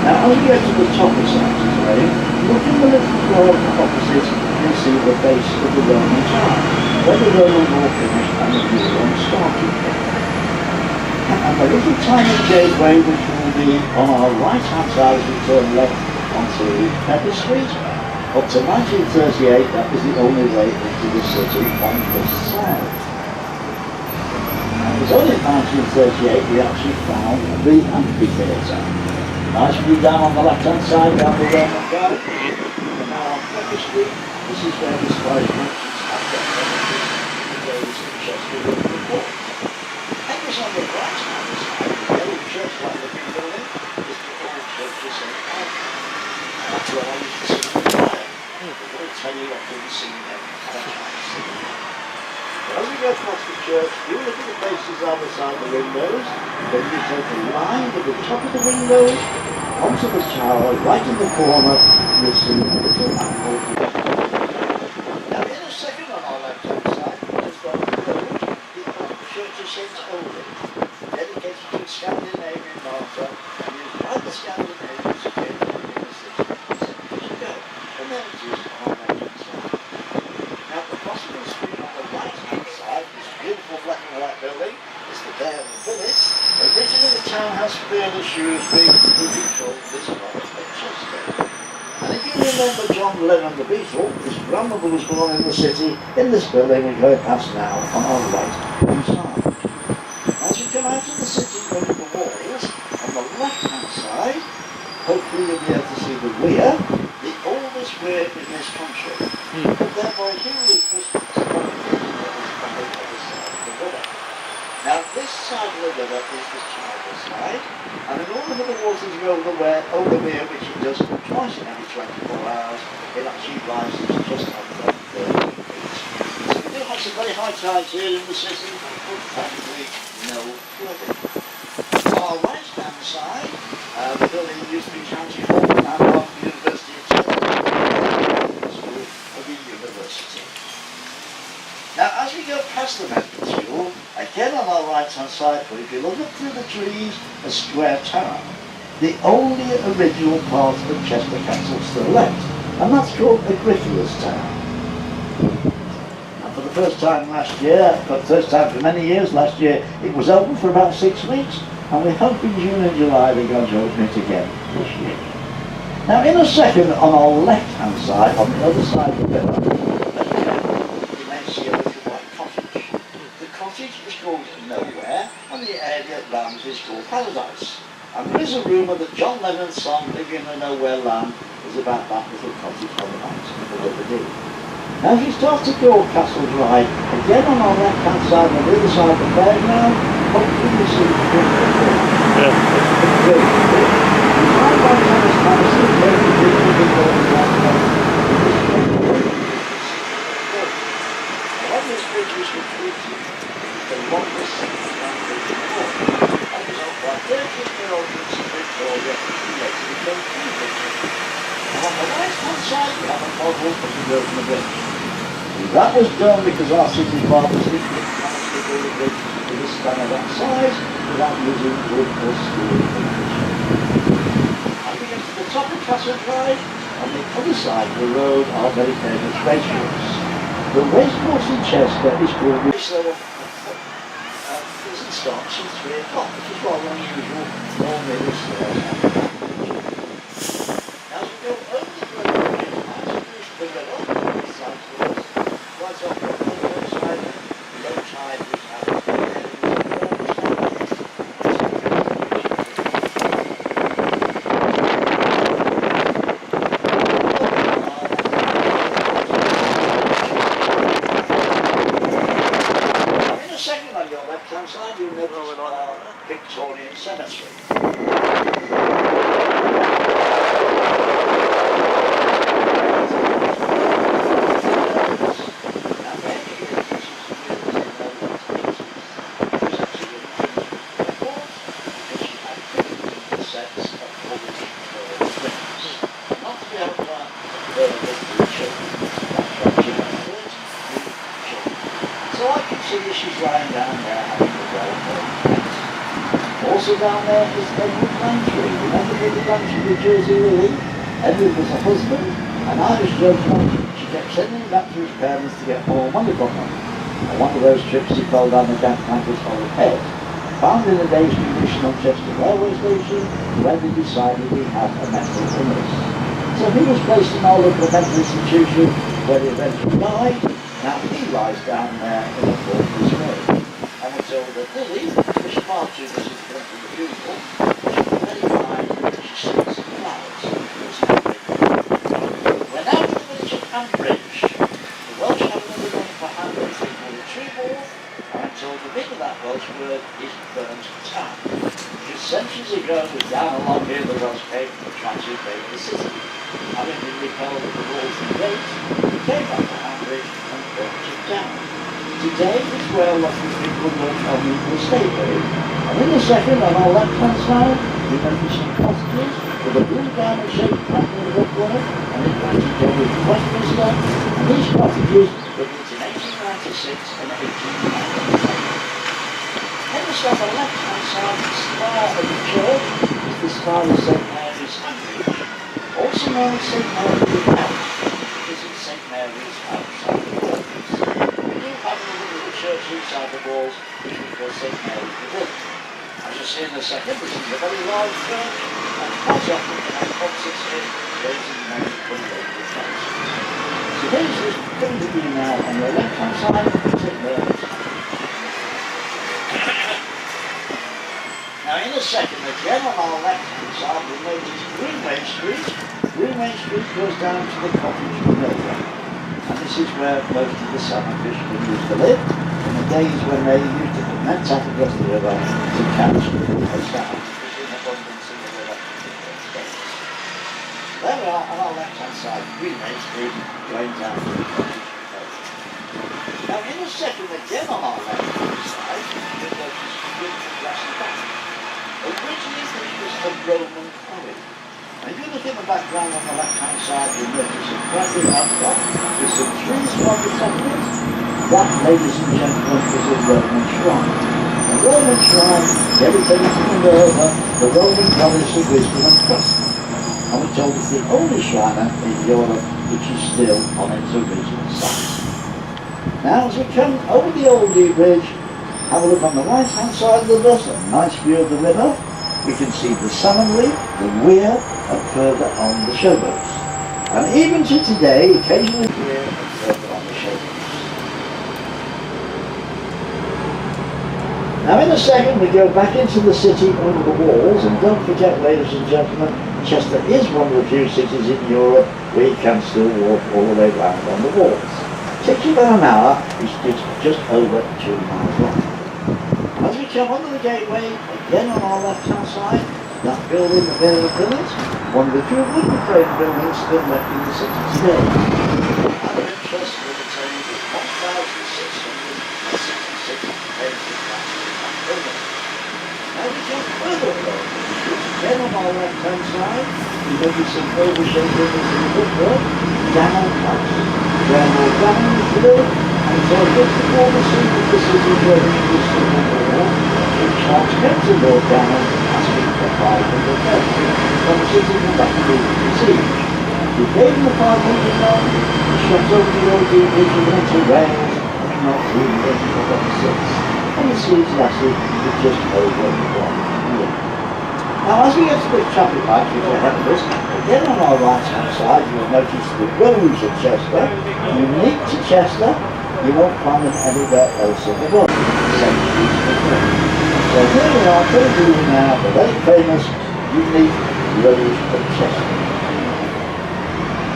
Now as we get to the top of Santa's Lane, look in the little floor opposite, you'll see the base of the Roman tower, where the Roman war finished and the new one started. And the little tiny gateway which will be on our right hand side as we turn left onto Pepper Street. Up to 1938 that was the only way into the city on this side. And it was only in 1938 we actually found the amphitheatre. Nice view down on the left hand side down the Roman Garden. And now on Pepper Street, this is where the Spice merchants have their premises in the days of Chester before. On the right hand side, the old church like looking building is the old church of St. Anne. That's where I used to see the choir. The very tiny often seen them at a time singing. As we go past the church, you look at the faces either side of the windows, then you take a line to the top of the windows, onto the tower, right in the corner, you'll see a little apple. Now in a second on our left hand side, we've got the Church of St. dedicated to the Scandinavian martyr and used by the Scandinavians again in the 16th century ago. And then it is on our right-hand side. Now at the bottom of the screen on the right-hand side, this beautiful black and white building is the Bear and Village. Central-Shrewsbury who controlled this part of Chester. And if you remember John Lennon the Beatle, his grandmother was born in the city, in this building we're going past now, on our right-hand side. As you come out of the city over the walls, on the left-hand side, hopefully you'll be able to see the weir, the oldest weir in this country. But therefore Hughley was on the other side of the river. Now this side of the river is the China side, and in order for the water to go over the weir, which it does twice in every 24 hours, it actually rises just under 30 feet. So we do have some very high tides here in the city, but practically no flooding. On our right-hand side, the building used to be County Hall and of the University of Telford, School of the University. Now, as we go past the medical school, again on our right-hand side, if you look up through the trees, a square tower, the only original part of Chester Castle still left, and that's called the Griffiths Tower. And for the first time last year, for the first time for many years last year, it was open for about 6 weeks, and we hope in June and July they're going to open it again this year. Now, in a second, on our left-hand side, on the other side of the river, you may see a little white cottage. The cottage is called Nowhere, and the area around it is called Paradise. And there is a rumour that John Lennon's song, Living in a Nowhere Land, is about that little cottage on the mountain of the River Dee. Now, if you start to go Castle's Ride, again on our left-hand side, on the other side of the fairground, hopefully you see the when this bridge was completed, the longest bridge in the world. That was owned by 13-year-old Prince of Victoria, who later became King Richard. And on the right-hand side, we have a model of the Birmingham Bridge. That was done because our city fathers didn't manage to build a bridge with a span of that size without using wood or steel foundation. And we get to the top of Castle Drive, on the other side of the road are very famous racecourse. The racecourse in Chester is called doesn't start till 3 o'clock, which is rather unusual. Normally it starts. Now as we go over the river, the river, this side to the west, right off on the other side, low tide was happening. In a second on your left-hand side, you'll notice our Victorian cemetery. She's lying down there having a well-known. Also down there is Edward Langtry. Remember the Langtry with Jersey Lily? Edward was a husband, an Irish gentleman. She kept sending him back to his parents to get more money from them. On one of those trips he fell down the gangplank on his head. Found in a day's condition on Chester railway station, where they decided he had a mental illness. So he was placed in our local mental institution, where he eventually died. Now he lies down there in a fortress road. And we're told that Lily, which is far too busy to come to the funeral, she's very fine, she sings flowers. We're now to the village of Ambridge. The Welsh have another name for Ambridge, they call it tree ball, and I'm told the bit of that Welsh word is burnt town. Because centuries ago, down along here, the Welsh came to try to invade the city. Having been repelled with the walls and gates, he came back to Ambridge and burnt it down. Today, it's where lots of people work on the estate road. And in a second, on our left-hand side, we notice some cottages with a blue diamond-shaped pattern of brickwork, and in fact, it's done with Westminster. And these cottages were built in 1896 and 1897. Then we start on the left-hand side, the spire of the church is the spire of St. Mary's Ambridge, also known as St. Mary's House, because it's St. Mary's outside the walls. We do have another little church inside the walls, which we call St. Mary's the Village. As you you'll see in a second, this is a very large church, and quite often the main concerts here, there's the main fundamental place. So there's this going to be now on the left-hand side, sit there. Now in a second, again on our left-hand side, we'll notice Greenway Street. Greenway Street goes down to the cottage river. And this is where most of the salmon fishermen used to live, in the days when they used to put nets out across the river to catch a salmon. There's in abundance in the river. There we are on our left-hand side, Greenway Street, going down to the cottage river. Now in a second, again on our left-hand side, you'll notice beautiful grassy bank. Originally this was a Roman quarry. And if you look at the background on the left-hand side, you'll notice a cracking outcrop with some trees on the top of it. That, ladies and gentlemen, is a Roman shrine. A Roman shrine dedicated to the Roman goddess of wisdom and trust. And we're told it's the only shrine in Europe which is still on its original site. Now, as we come over the Old Dee Bridge, have a look on the right-hand side of the bus, a nice view of the river. We can see the salmonry, the weir, and further on the showboats. And even to today, occasionally weir and further on the showboats. Now in a second we go back into the city under the walls, and don't forget, ladies and gentlemen, Chester is one of the few cities in Europe where you can still walk all the way round on the walls. It takes you about an hour, it's just over 2 miles long. As we come under the gateway, again on our left-hand side, that building, the Birmingham Village, one of the few wooden frame buildings still left in the city today. And of interest with the train is 1,666 pages back in that building. Now we come further along, again on our left-hand side, we notice some over-shaped buildings in the woodwork, Down House, where more down is built, and so just before the scene of the city where it was the war, King Charles came to Lord Down asking for 500 men from the city of Battery to siege. He gave him the 500 men, he shot over the Old Dee Bridge and went to Wales, and not really waiting for them since. And the siege lasted for just over 1 year. Now as we get to the traffic lights which are ahead of us, again on our right hand side you'll notice the roads of Chester, unique to Chester. You won't find them anywhere else in the world. So here we are, doing now the very famous, unique road of Chester.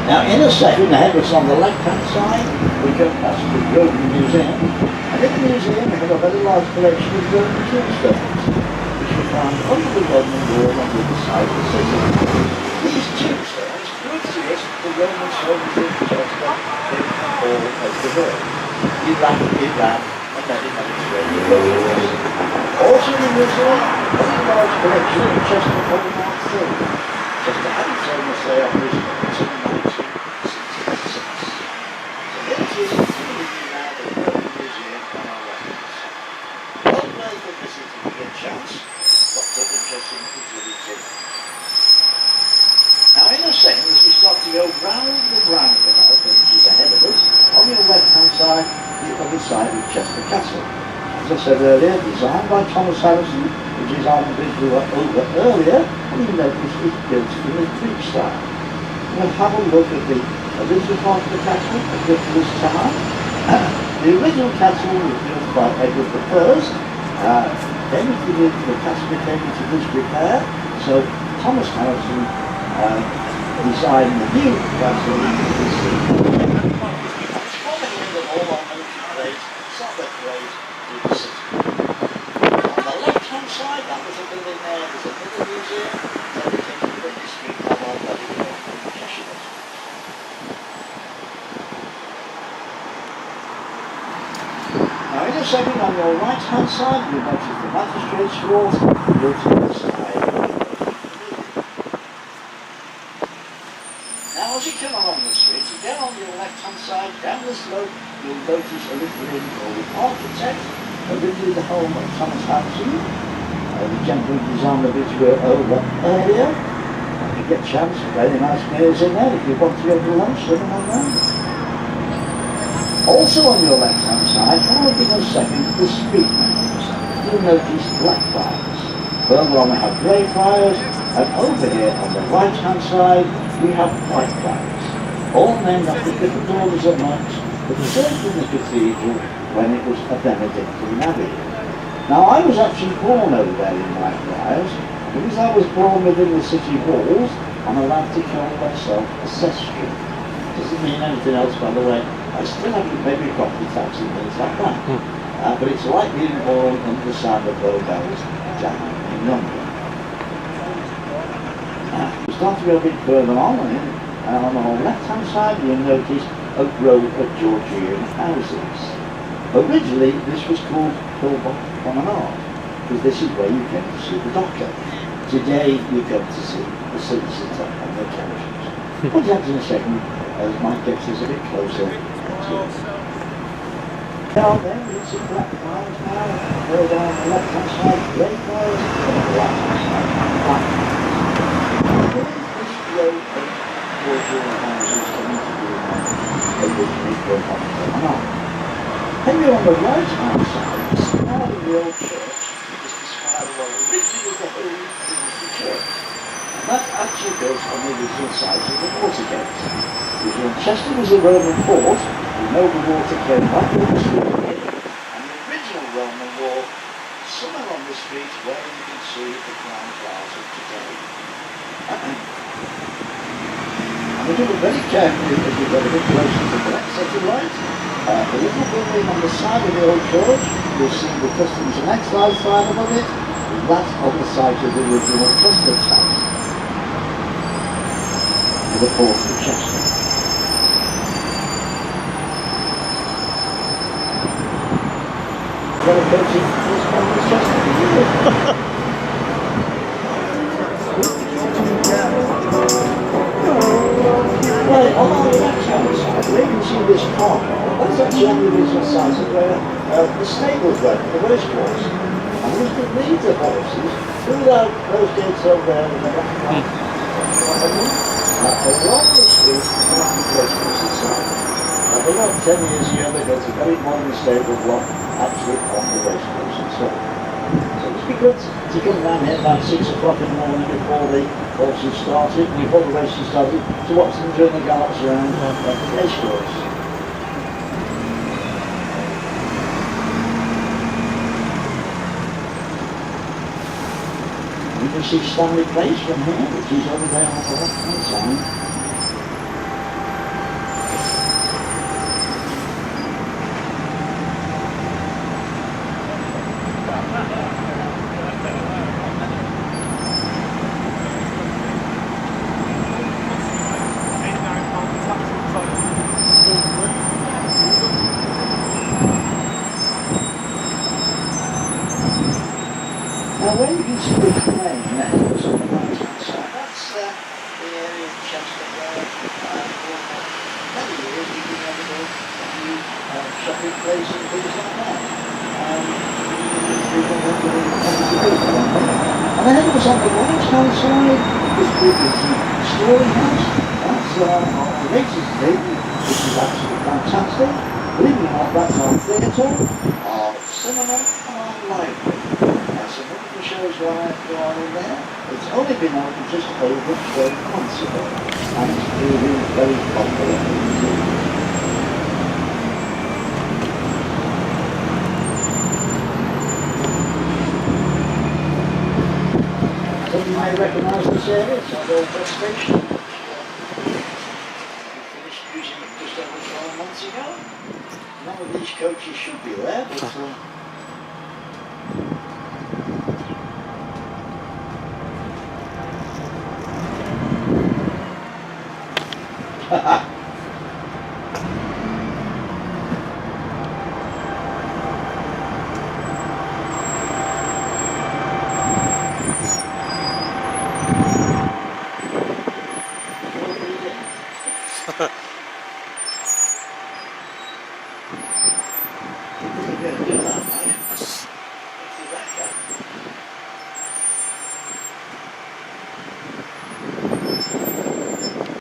Now in a second, ahead of us on the left-hand side, we go past the Roman Museum. And in the museum we have a very large collection of Roman tombstones, which we find under the Roman wall on the other side of the city. These tombstones prove to us that the Roman soldiers in Chester came all over the world. Iran, and many Mediterranean. Also in the museum, a very large collection of Chester hallmark films. Chester had its own essay office until 1966. So here it is, now the Roman Museum on our records. Well worth a visit if you get a chance. Lots of interesting exhibits. Now in a second, as we start to go round the roundabout, which is ahead of us, on your left-hand side, the other side of Chester Castle. As I said earlier, designed by Thomas Harrison, which is on the bridge we were over earlier, and you notice it's built in the Greek style. We'll have a look at the original part of the castle at this time. The original castle was built by Edward I. Then the castle became into disrepair, so Thomas Harrison designed the new castle in the city. On the left-hand side, that was a building there, there's another museum dedicated to the history of our bloody Cheshire. Now in a second, on your right-hand side, you'll notice the magistrate's court built to the side. Now as you come along the street, again on your left-hand side, down the slope, you'll notice a little inn called the Architect, originally the home of Thomas Harrison, the gentleman who designed the bridge we were over earlier. If you get a chance, very nice meals in there. If you want to go to lunch, something like that. Also on your left-hand side, come up in a second, the street names. You'll notice Blackfriars. Further on we have Greyfriars, and over here on the right hand side we have Whitefriars, all named after different orders of monks that served in the cathedral when it was a Benedictine abbey. Now I was actually born over there in Whitefriars. Because I was born within the city walls, I'm allowed to call myself a sestry. Doesn't mean anything else, by the way. I still have to pay my property tax and things like that. But it's like being born under the sound of low bells down in London. We start to go a bit further on, and on the left-hand side you'll notice a row of Georgian houses. Originally, this was called Pilbot Promenade, because this is where you came to see the doctor. Today you come to see the solicitor and the carriages. We'll get in a second as Mike gets us a bit closer to it. Now then, you can see Blackfriars now, further on the left hand side, Greyfriars, and on the right hand side, Whitefriars. This row of Georgian houses coming to be originally from Promenade. Then you're on the right hand side, the spire of the old church is the spire of what originally was the Holy Church. And that actually goes on the original site of the water gate. Because when Chester was a Roman port, we know the water came right over the street here, and the original Roman wall, somewhere on the street where you can see the Crown Plaza today. And we do it very carefully as we get a bit closer to the next set of lights. The little building on the side of the old church, you'll see the Customs and Excise sign above it. That's on the site of the original customs house, to the port of Chester. Well, coaching this one was Chester for years. Right, on the left-hand side, we can see this car. That's actually on the original site of where the stables were, the racecourse. And we could lead the horses through those gates over there in the back along the street and up the racecourse itself. About 10 years ago they built a very modern stable block actually on the racecourse itself. So it's been good to come down here about 6 o'clock in the morning before the horses started, before the racing started, to watch them during the gallops around the racecourse. You can see Stanley Place from here, which is over there on the left-hand side. Now where you can see the train there, that's on the right-hand side, that's the area of Chester where for many years we've been able to do shopping places and things like that. And ahead of us on the right-hand side is the Story House. That's our latest thing, which is absolutely fantastic. Believe it or not, that's our theatre, our cinema and our library. Some wonderful shows go on in there. It's only been open just over 12 months ago, and it's proving very popular indeed. So you may recognise this area, it's our old bus station. We finished using it just over 12 months ago. None of these coaches should be there, but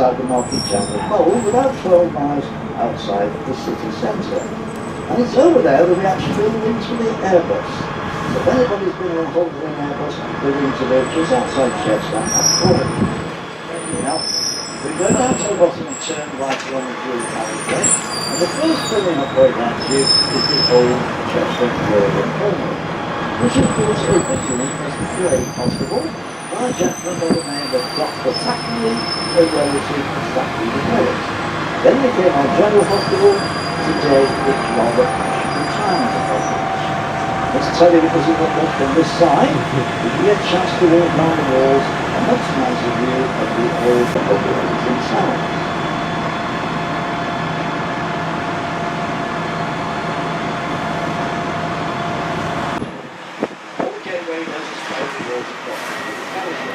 outside the market town of Hull, about 12 miles outside the city centre. And it's over there that we actually build into the Airbus. So if anybody's been on holiday in Airbus buildings and villages outside Chester and Crawley. Now, we go down to the bottom and turn right along the blue carriageway, and the first building up way down to you is the old Chester Royal Infirmary, which of course originally was the Grey Hospital by a gentleman by the name of Dr. Thackeray, a relative of Thackeray the Poet. Then became our General Hospital, today it's rather retirement apartments. Let's tell you because of what from this side, if you get a chance to walk round the walls, a much nicer view of the old buildings inside. All the gateway does is follow the walls across the carriageway.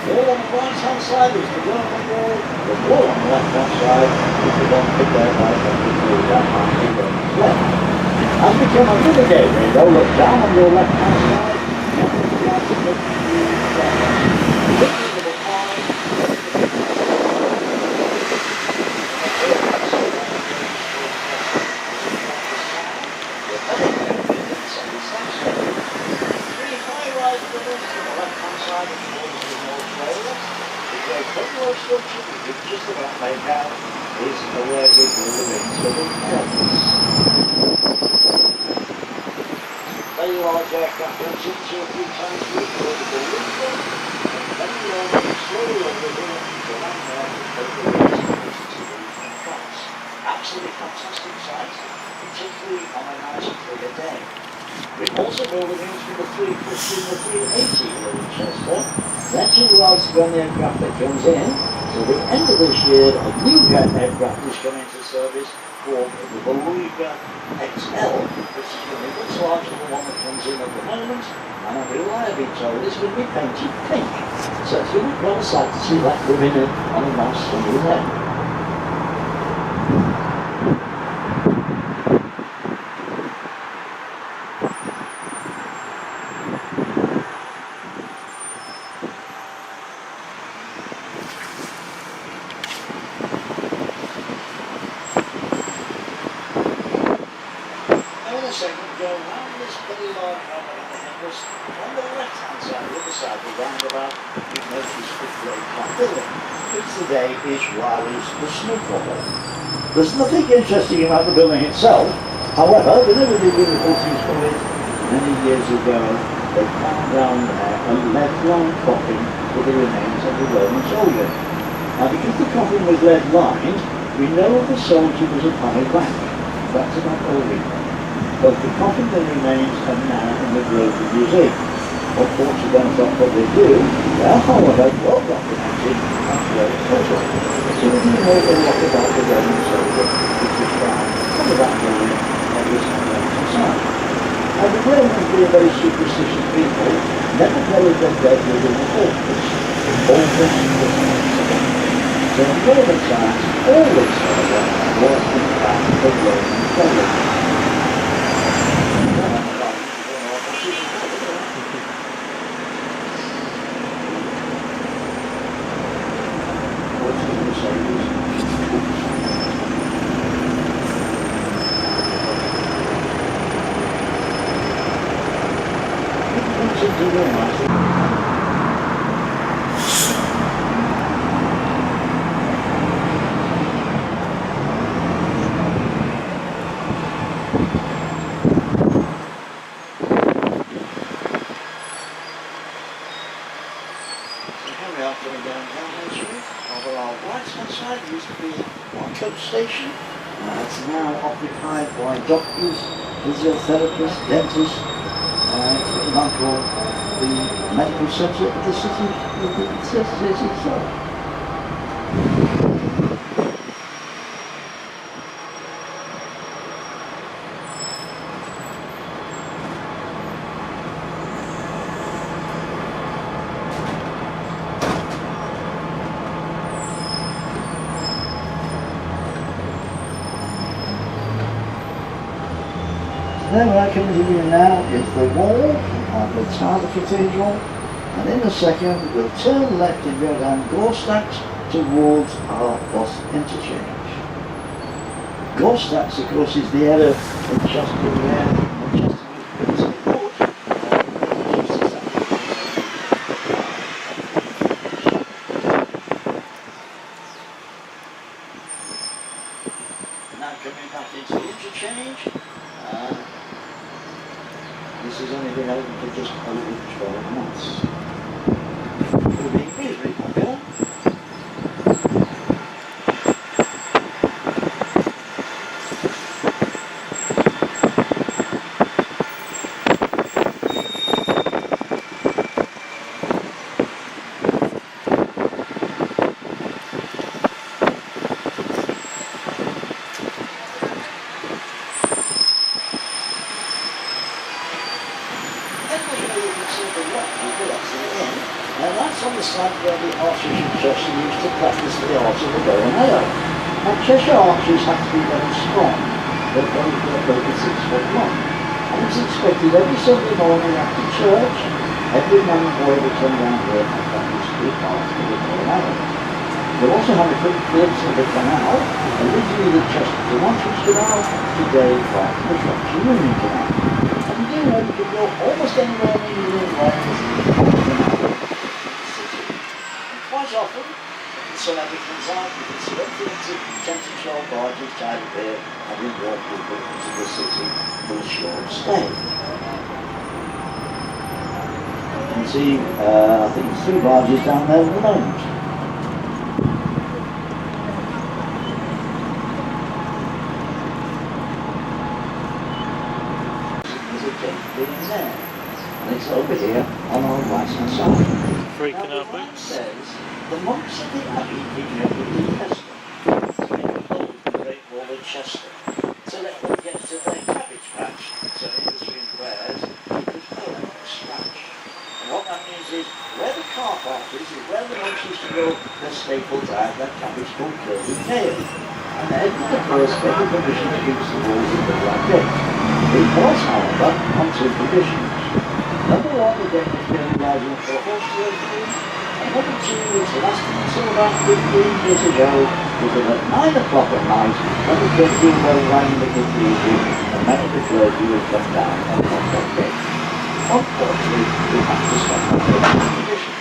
All on the right hand side is the German wall, the wall on the left hand side is the one picked out by the down on the left. As we come under the gateway, though, look down on your left hand side, you have the right to look to the left. Three high-rise buildings on the left hand side of the north railway. The great bungalow structure we could just about make out is where we will remain to the palace. Very large aircraft runs in 2 or 3 times a week over the winter, and very long slowly over the hill to land there over the winter to the France. Absolutely fantastic sight, particularly on a nice clear day. We're also building into the 350 and the 380 here in Chester. That is whilst when the aircraft that comes in. So at the end of this year, a new jet aircraft is coming into service called the ARRIVA XL, which is going to be much larger than the one that comes in at the moment, and I've reliably told it's going to be painted pink. So it's going to be rather sad to see that come in on a nice sunny day. Second go round this very large roundabout on the left hand side, the other side of the roundabout, you notice the great black building, which today is Wiley's the Snowcrawler. There's nothing interesting about the building itself, however, whenever the difficulties for it many years ago, they found down there a lead-lined coffin with the remains of the Roman soldier. Now because the coffin was lead-lined, we know the soldier was of high rank. That's about all we know. Both the coffin and remains are now in the Grove Museum. Unfortunately, that's not what they do. They are, however, well documented and very photo. So we do know a lot about the Roman soldier, which was found on the back building on this left side. And the Romans, being very superstitious people, never buried their dead within the fortress. All this was possible. So in Roman times, all this soldier was in fact a Roman soldier. Station. It's now occupied by doctors, physiotherapists, dentists. It's now called the medical centre of the city itself. Then what I come to you now is the wall of the Telford Cathedral, and in a second we'll turn left and go down Gorstacks towards our bus interchange. Gorstacks, of course, is the area of just where Manchester was built. now coming back into the interchange. This has only been open for just over 12 months. It'll be really popular. Where the archers in Cheshire used to practice the art of the bow and arrow. Now Cheshire archers have to be very strong. They're both 6 foot long. And it's expected every Sunday morning after church, every man and boy will come down here and practice the art of the bow and arrow. They also have a quick glimpse of the canal, originally the Chester-to-Wantage Canal, today part of the Shropshire Union Canal. And you know you can go almost anywhere in England where quite often, the sun ever comes out, you can see up to 10 to 12 barges tied up here, having walked people into the city for a short stay. You can see, I think there's 3 barges down there at the moment. There's a gate in there, and it's over here on our right hand side. Freaking now, out boots. Says, the monks of the Abbey rejected the Chester to make a hole in the Great Wall of Chester to let them get to their cabbage patch, so in between prayers it was no longer scratch. And what that means is where the car park is where the monks used to go their staple drive, their cabbage called Kirby Kale. And Edward the First gave the permission to use the walls of the Black Gate. It was, however, on 2 conditions. Number 1, the gate was built large enough for a horse to open. And number 2, which lasted until about 15 years ago, was that at 9 o'clock at night, when the clergy were rang the cathedral, and many of the clergy would come down and knock that gate. Unfortunately, we had to stop that condition.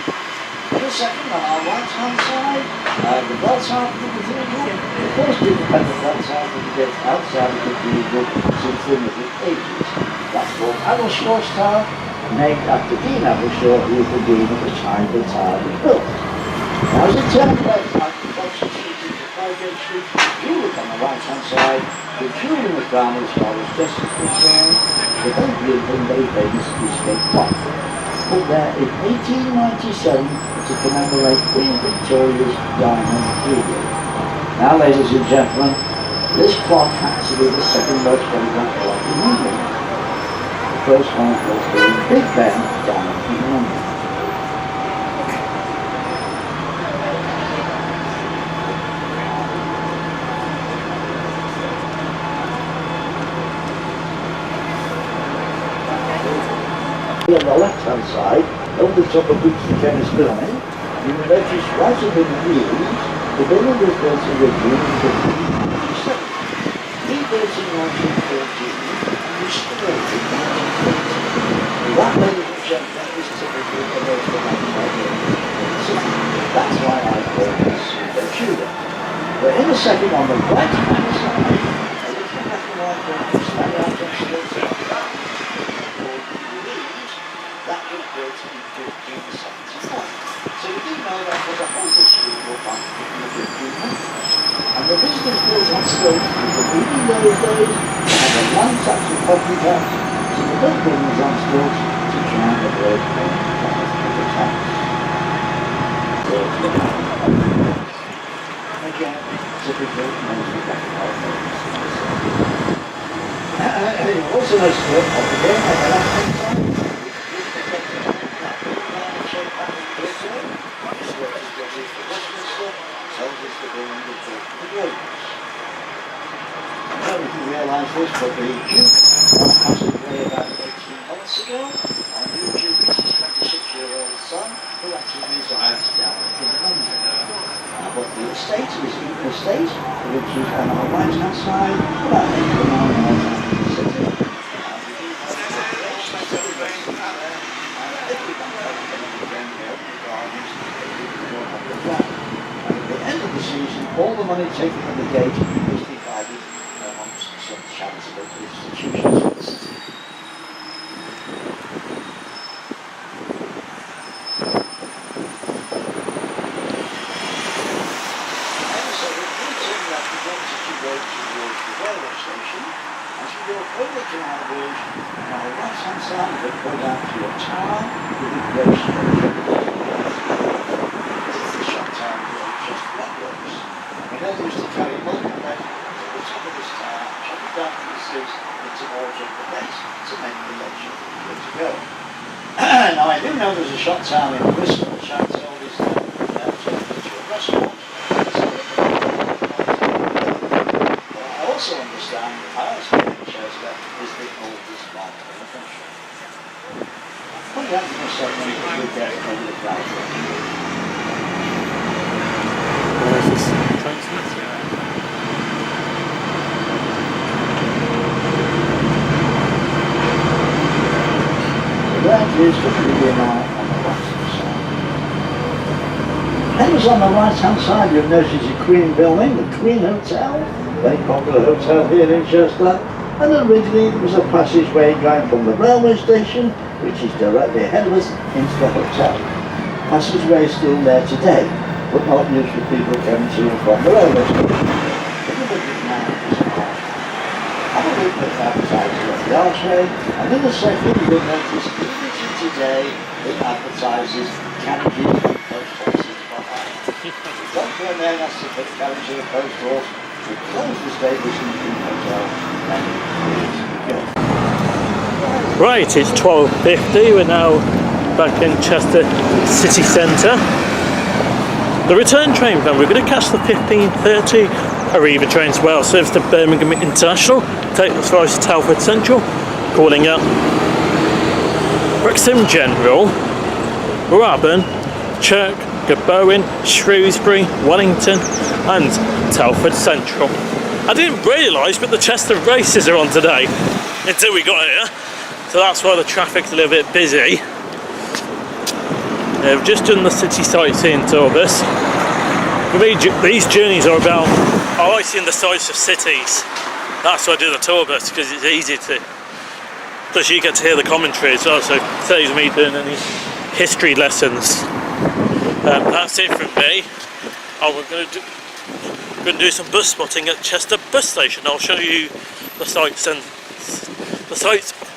In a second, on our right-hand side, the bell tower of the cathedral. The first independent bell tower of the gate outside the cathedral since the Middle Ages. That's called Addleshaw Tower, named after Dean Addleshaw, who was the Dean at the time the tower was built. Now as it turned left out from Thompson Street into Cowgate Street, you look on the right-hand side, the children was down as far as Chester's concerned, the very beautiful and very famous Eastgate Clock. Put there in 1897 to commemorate Queen Victoria's Diamond Jubilee. Now ladies and gentlemen, this clock has to be the second most photographed clock in England. First one was the Big Ben down in London. On the left-hand side, over the top of which the Chemist building, you will notice right above the views, the building was built originally in 1597. Rebuilt in 1914, restored in 1920. That, ladies and gentlemen, is typically the most romantic in the city. That's why I call this Super Tudor. But in a second, on the right-hand side, a little black and white building standing out on stilts. That was built in 1571. So we do know that was a haunted street or back in the 1500s. And the business built on stilts because even in those days they had a land tax and property tax, so the built buildings on stilts to try and avoid paying the tax. Again, typical mostly back in our buildings. Also nice to look up again at the left-hand side. I don't know if you realise this, but the Duke passed away about 18 months ago. On YouTube, this is 26-year-old son who actually resides down in London. But the estate is Eton Estate, which is on our right-hand side, about 8 to 9 miles out of the city. At the end of the season, all the money taken from the gate is divided responsibility institutions of the city. Canal Bridge, and on the right hand side you go down to your tower with a great structure. This is the shop tower of the just networks. We then used to carry multiple men to the top of this tower, chopping down pieces into towards the base to make the lecture good to go. Now I do know there's a shop tower in Bristol, Chantel is now turned into a restaurant. But I also understand Chester is the oldest one in the country. What do you have to say when you get over the crowd? Where's this train station? The range is for the now on the right hand side. Then on the right hand side you'll notice the Queen building, the Queen Hotel, very popular hotel here in Chester. And originally there was a passageway going from the railway station, which is directly ahead of us, into the hotel. Passageway is still there today, but not used for people coming to and from the railway station. Have a look at the advertising of the archway, and in a second you will notice that today it advertises carriages and post horses behind. Don't go in there and ask to put carriage and a post horse. We close the stables in the hotel and Right, it's 12:50. We're now back in Chester city centre. The return train then, we're going to catch the 15:30 ARRIVA Trains Wales Service to Birmingham International, take us as far as Telford Central, calling up Wrexham General, Rutherglen, Chirk, Bowen, Shrewsbury, Wellington and Telford Central. I didn't realise, but the Chester races are on today until we got here, so that's why the traffic's a little bit busy. We've just done the city sightseeing tour bus. For me, these journeys are about, I like seeing the sights of cities. That's why I do the tour bus, because it's easy to, plus you get to hear the commentary as well, so it saves me doing any history lessons. That's it from me. We're going to do some bus spotting at Chester bus station. I'll show you the sights of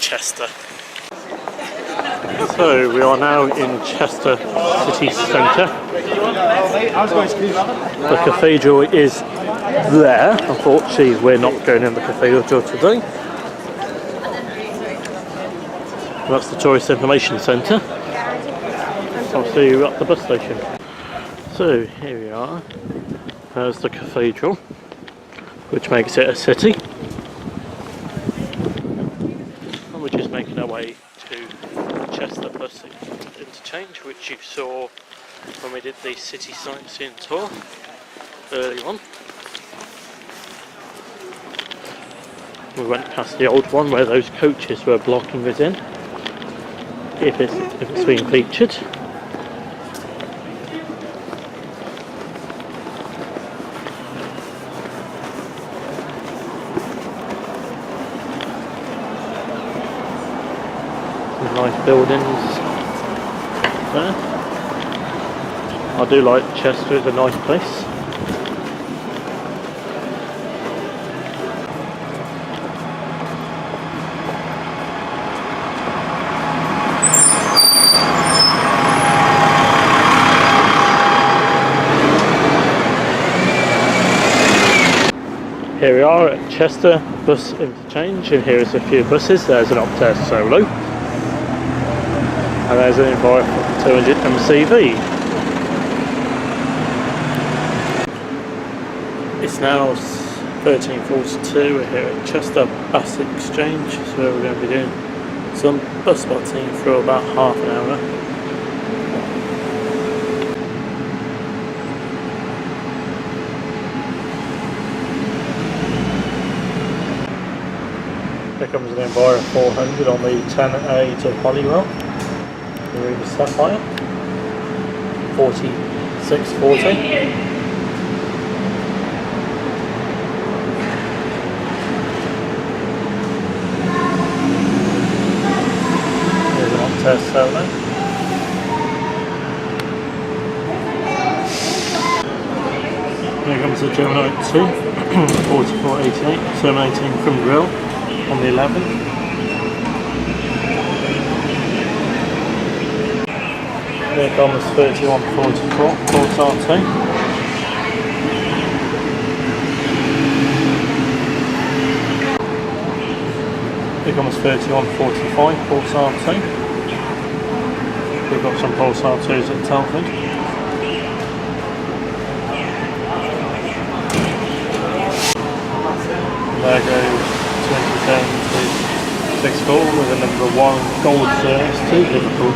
Chester. So we are now in Chester city centre. The cathedral is there. Unfortunately we're not going in the cathedral today. That's the Tourist Information Centre. I'll see you at the bus station. So here we are. There's the cathedral, which makes it a city. And we're just making our way to Chester bus interchange, which you saw when we did the city sightseeing tour early on. We went past the old one where those coaches were blocking us in, if it's been featured. Nice buildings there. I do like Chester, it's a nice place. Here we are at Chester bus interchange, and here is a few buses. There's an Optare Solo. And there's an Enviro 200 MCV. It's now 13:42. We're here at Chester Bus Exchange, so we're going to be doing some bus spotting for about half an hour. Here comes an Enviro 400 on the 10A to Holywell. ARRIVA Sapphire 4640. test that. Here comes the Gemini 2, 4488, 718 from Grill on the 11th. Here comes 3144, Pulsar 2. Here comes 3145, Pulsar 2. We've got some Pulsar 2s at Telford. There goes 2010 with a number 1 gold service to Liverpool.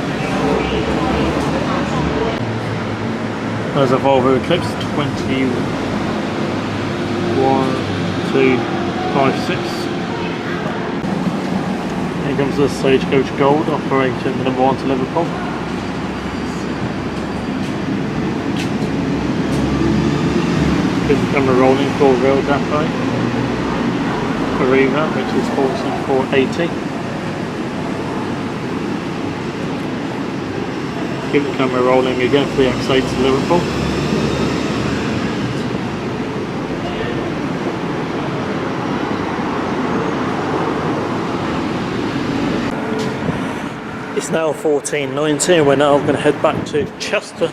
There's a Volvo Eclipse 21256. Here comes the Stagecoach Gold operating the number 1 to Liverpool. Keep the camera rolling for Rail Depot. ARRIVA, which is 480. Keep the camera rolling again for the X8 to Liverpool. It's now 14:19. We're now going to head back to Chester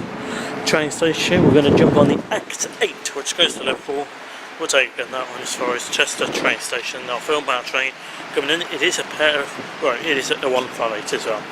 train station. We're going to jump on the X8, which goes to Liverpool. We'll take that one as far as Chester train station. Now, Filmbound train coming in. It is a pair of, well, it is a 158 as well.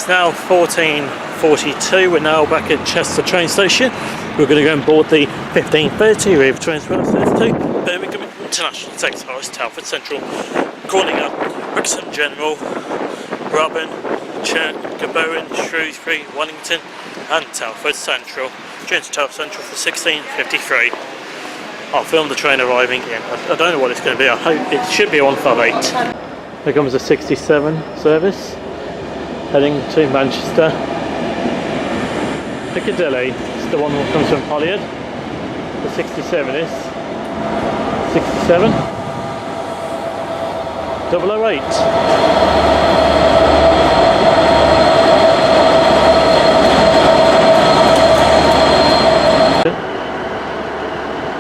It's now 14:42. We're now back at Chester train station. We're going to go and board the 15:30 ARRIVA Trains Wales Service to Birmingham International I, Telford Central, calling up Wrexham General, Robin, Bowen, Shrewsbury, Wellington and Telford Central. Journey to Telford Central for 16:53. I'll film the train arriving in. I don't know what it's going to be. I hope it should be 158. Here comes the 67 service heading to Manchester. Piccadilly is the one that comes from Holyhead. The 67 is 67 008.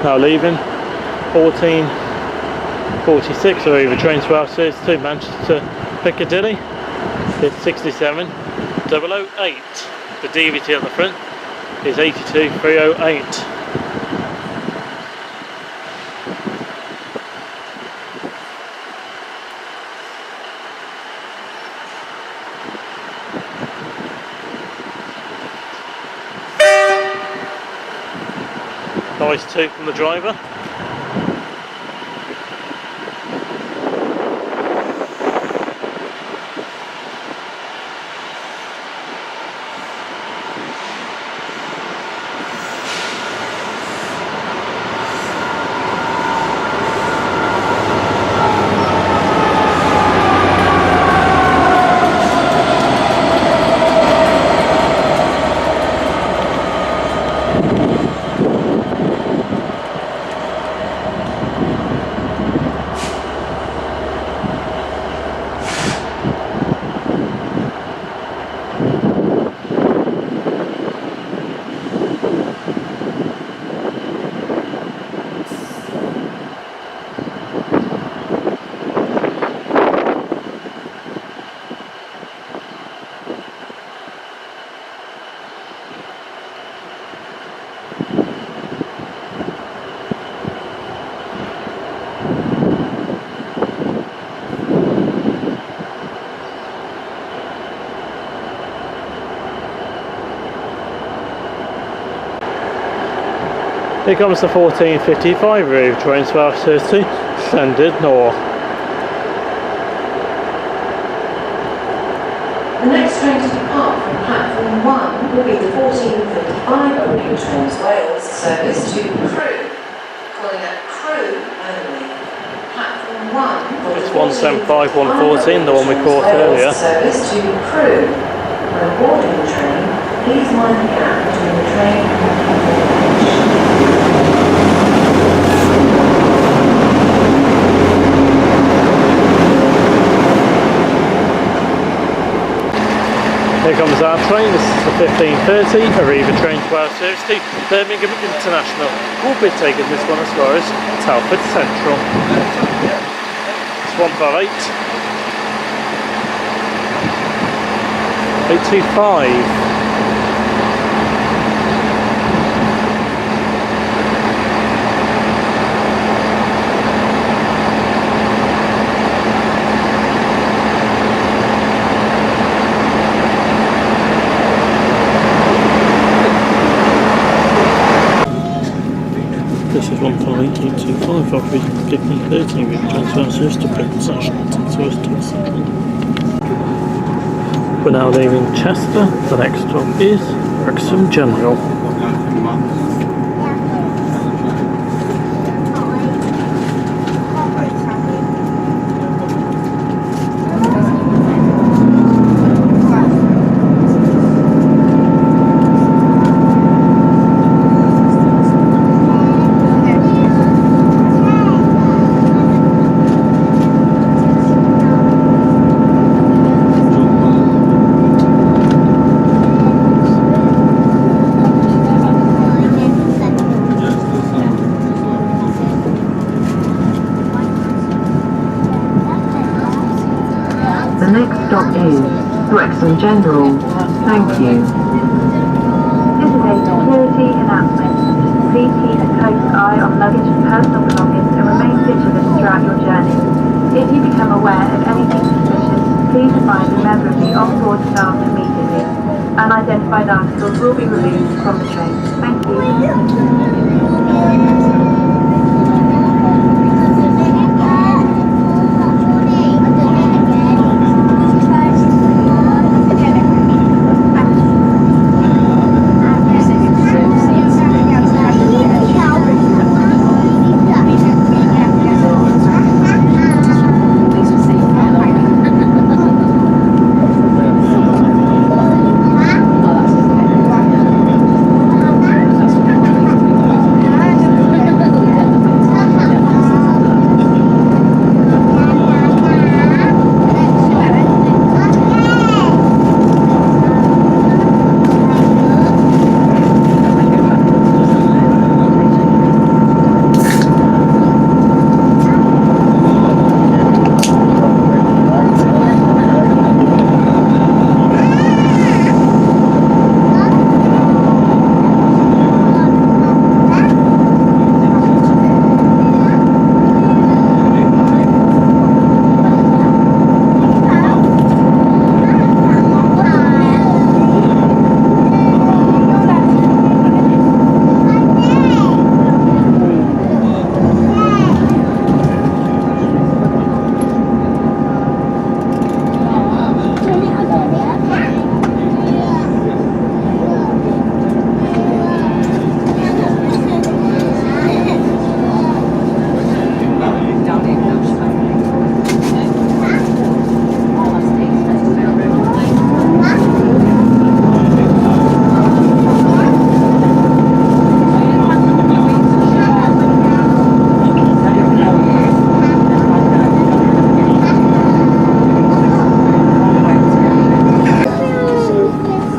Now leaving 14:46 ARRIVA Trains Wales Service to Manchester Piccadilly. It's 67 008. The DVT on the front is 82308. Noise too from the driver. Here comes the 14:55 ARRIVA Trains Wales Service to Llandudno I. The next train to depart from platform 1 will be the 14:55 ARRIVA Trains Wales Service to Crewe. Calling at Crewe only. Platform 1 for the It's 175 114, the one we caught earlier. Service to Crewe. When boarding the train, please mind the gap between the train and the platform. Here comes our train. This is the 15:30 ARRIVA Trains Wales Service to Birmingham International. We'll be taking this one as far as Telford Central. It's 158 825. This is 158 825 ARRIVA 15:30 ARRIVA Trains Wales Service to Birmingham International. We're now leaving Chester. The next stop is Wrexham General. The next stop is Wrexham General. Thank you. This is a security announcement. Please keep a close eye on luggage and personal belongings and remain vigilant throughout your journey. If you become aware of anything suspicious, please advise a member of the on-board staff immediately. Unidentified articles will be removed from the train. Thank you.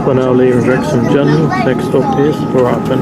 We're now leaving Wrexham General. Next stop is Brighton.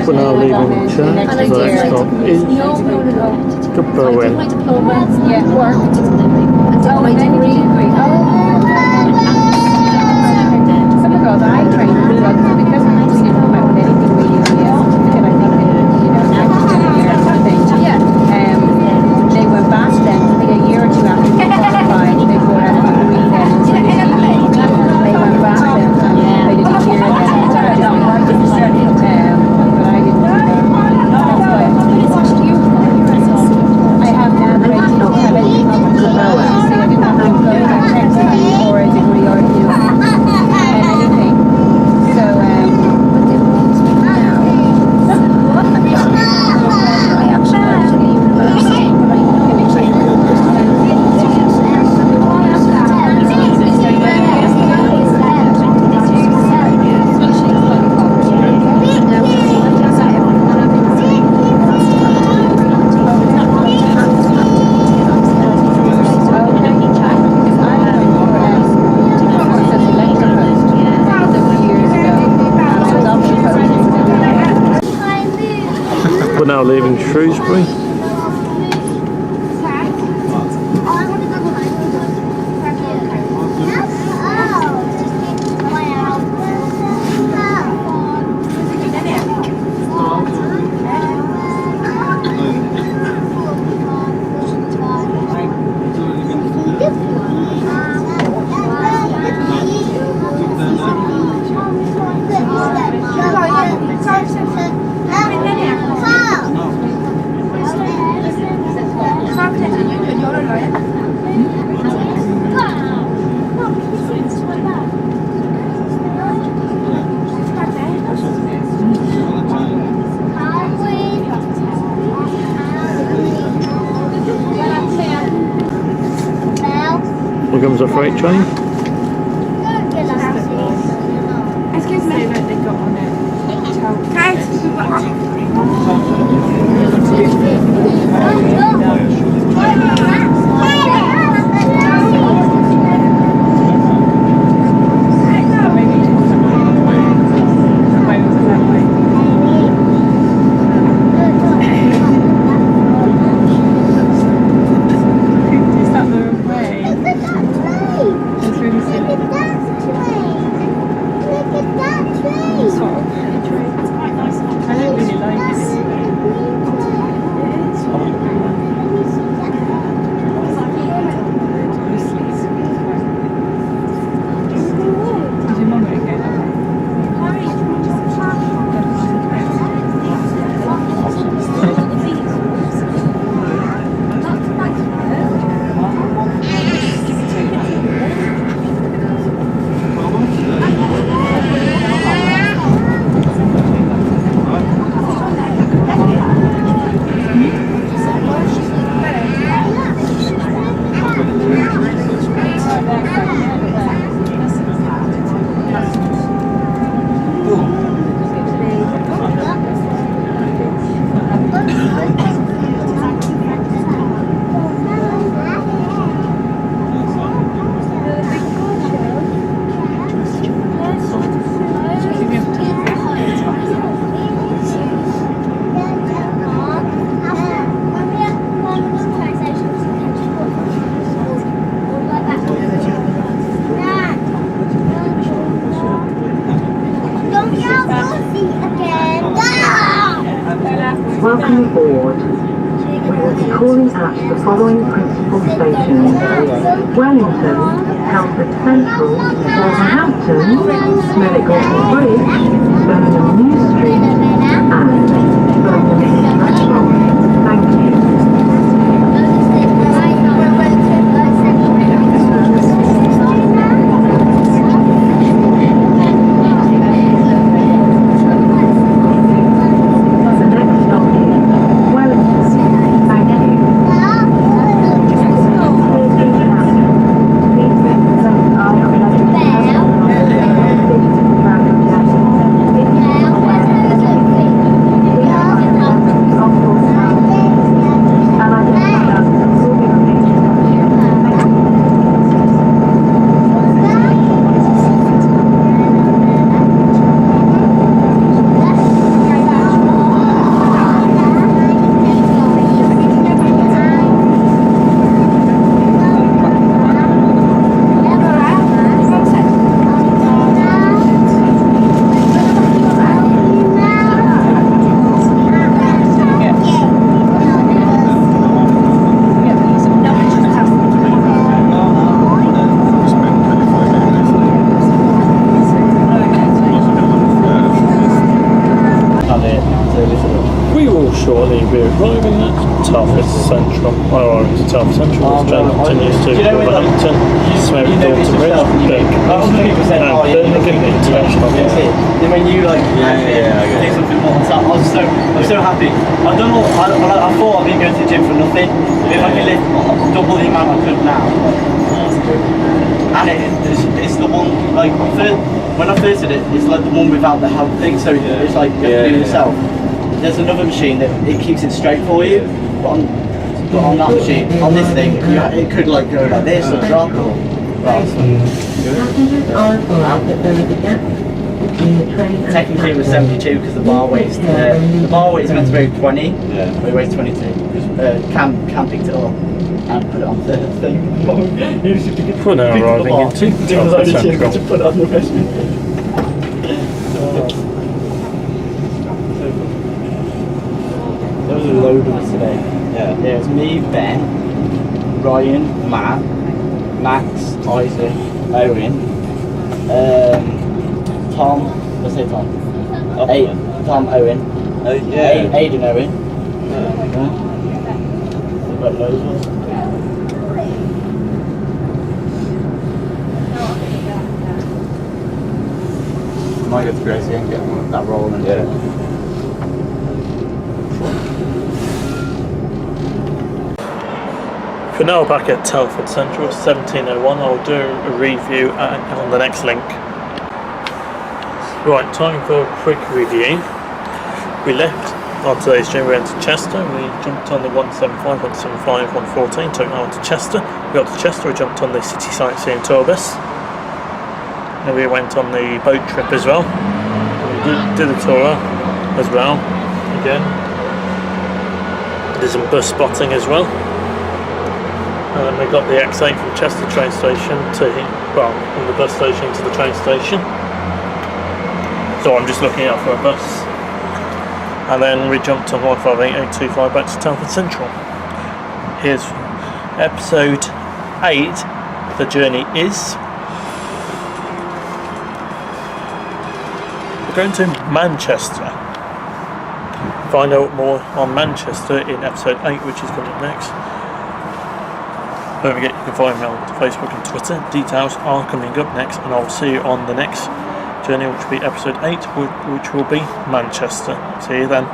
We're now leaving Church. The next stop is Birmingham. They went back then, a year or two after they qualified, they brought out a degree then. They went back then and they did a year then. But I didn't do that. I have now, but I didn't have anything on the so I didn't have to go to technically or a degree or anything. So, I actually went to the university, but I We're now leaving Shrewsbury. Here comes a freight train. Excuse me. They got on it. catch the following principal stations: Wellington, Telford Central, Wolverhampton, Milligan Bridge, Birmingham New Street, and Birmingham International. Thank you. Shortly we're arriving at Telford Central. Well, to Telford Central. This train continues to Wolverhampton, Smith-Dalton Bridge, Birmingham International. When you like do something more on top, I'm so happy. I don't know. I thought I'd been going to the gym for nothing. If I can lift double the amount I could now, and it's the one like when I first did it, it's like the one without the help thing. So it's like you have to do it yourself. There's another machine that it keeps it straight for you, but on that machine, on this thing, it could like go like this or drop or. Technically it was 72 because the bar weight's meant to be 20, but it weighs 22. Cam picked it up and put it on the thing. We're now arriving into Telford Central. To put it on the machine. There was a load of us today. There was me, Ben, Ryan, Matt, Max, Isaac, Owen, Tom, let's say Tom. Tom, Owen. Aidan, Owen. We've got loads of us. Might go to Gracie and get that rolling. For now, back at Telford Central, 1701. I'll do a review on the next link. Right, time for a quick review. We left on today's journey, we went to Chester. We jumped on the 175, 175, 114, took that on to Chester. We got to Chester, we jumped on the City Sightseeing tour bus. And we went on the boat trip as well. We did a tour as well, again. Did some bus spotting as well. And then we got the X8 from Chester train station from the bus station to the train station. So I'm just looking out for a bus. And then we jumped on 158.825 back to Telford Central. Here's episode 8. The journey is... We're going to Manchester. Find out more on Manchester in episode 8, which is coming next. Don't forget you can find me on Facebook and Twitter. Details are coming up next, and I'll see you on the next journey, which will be episode 8, which will be Manchester. See you then.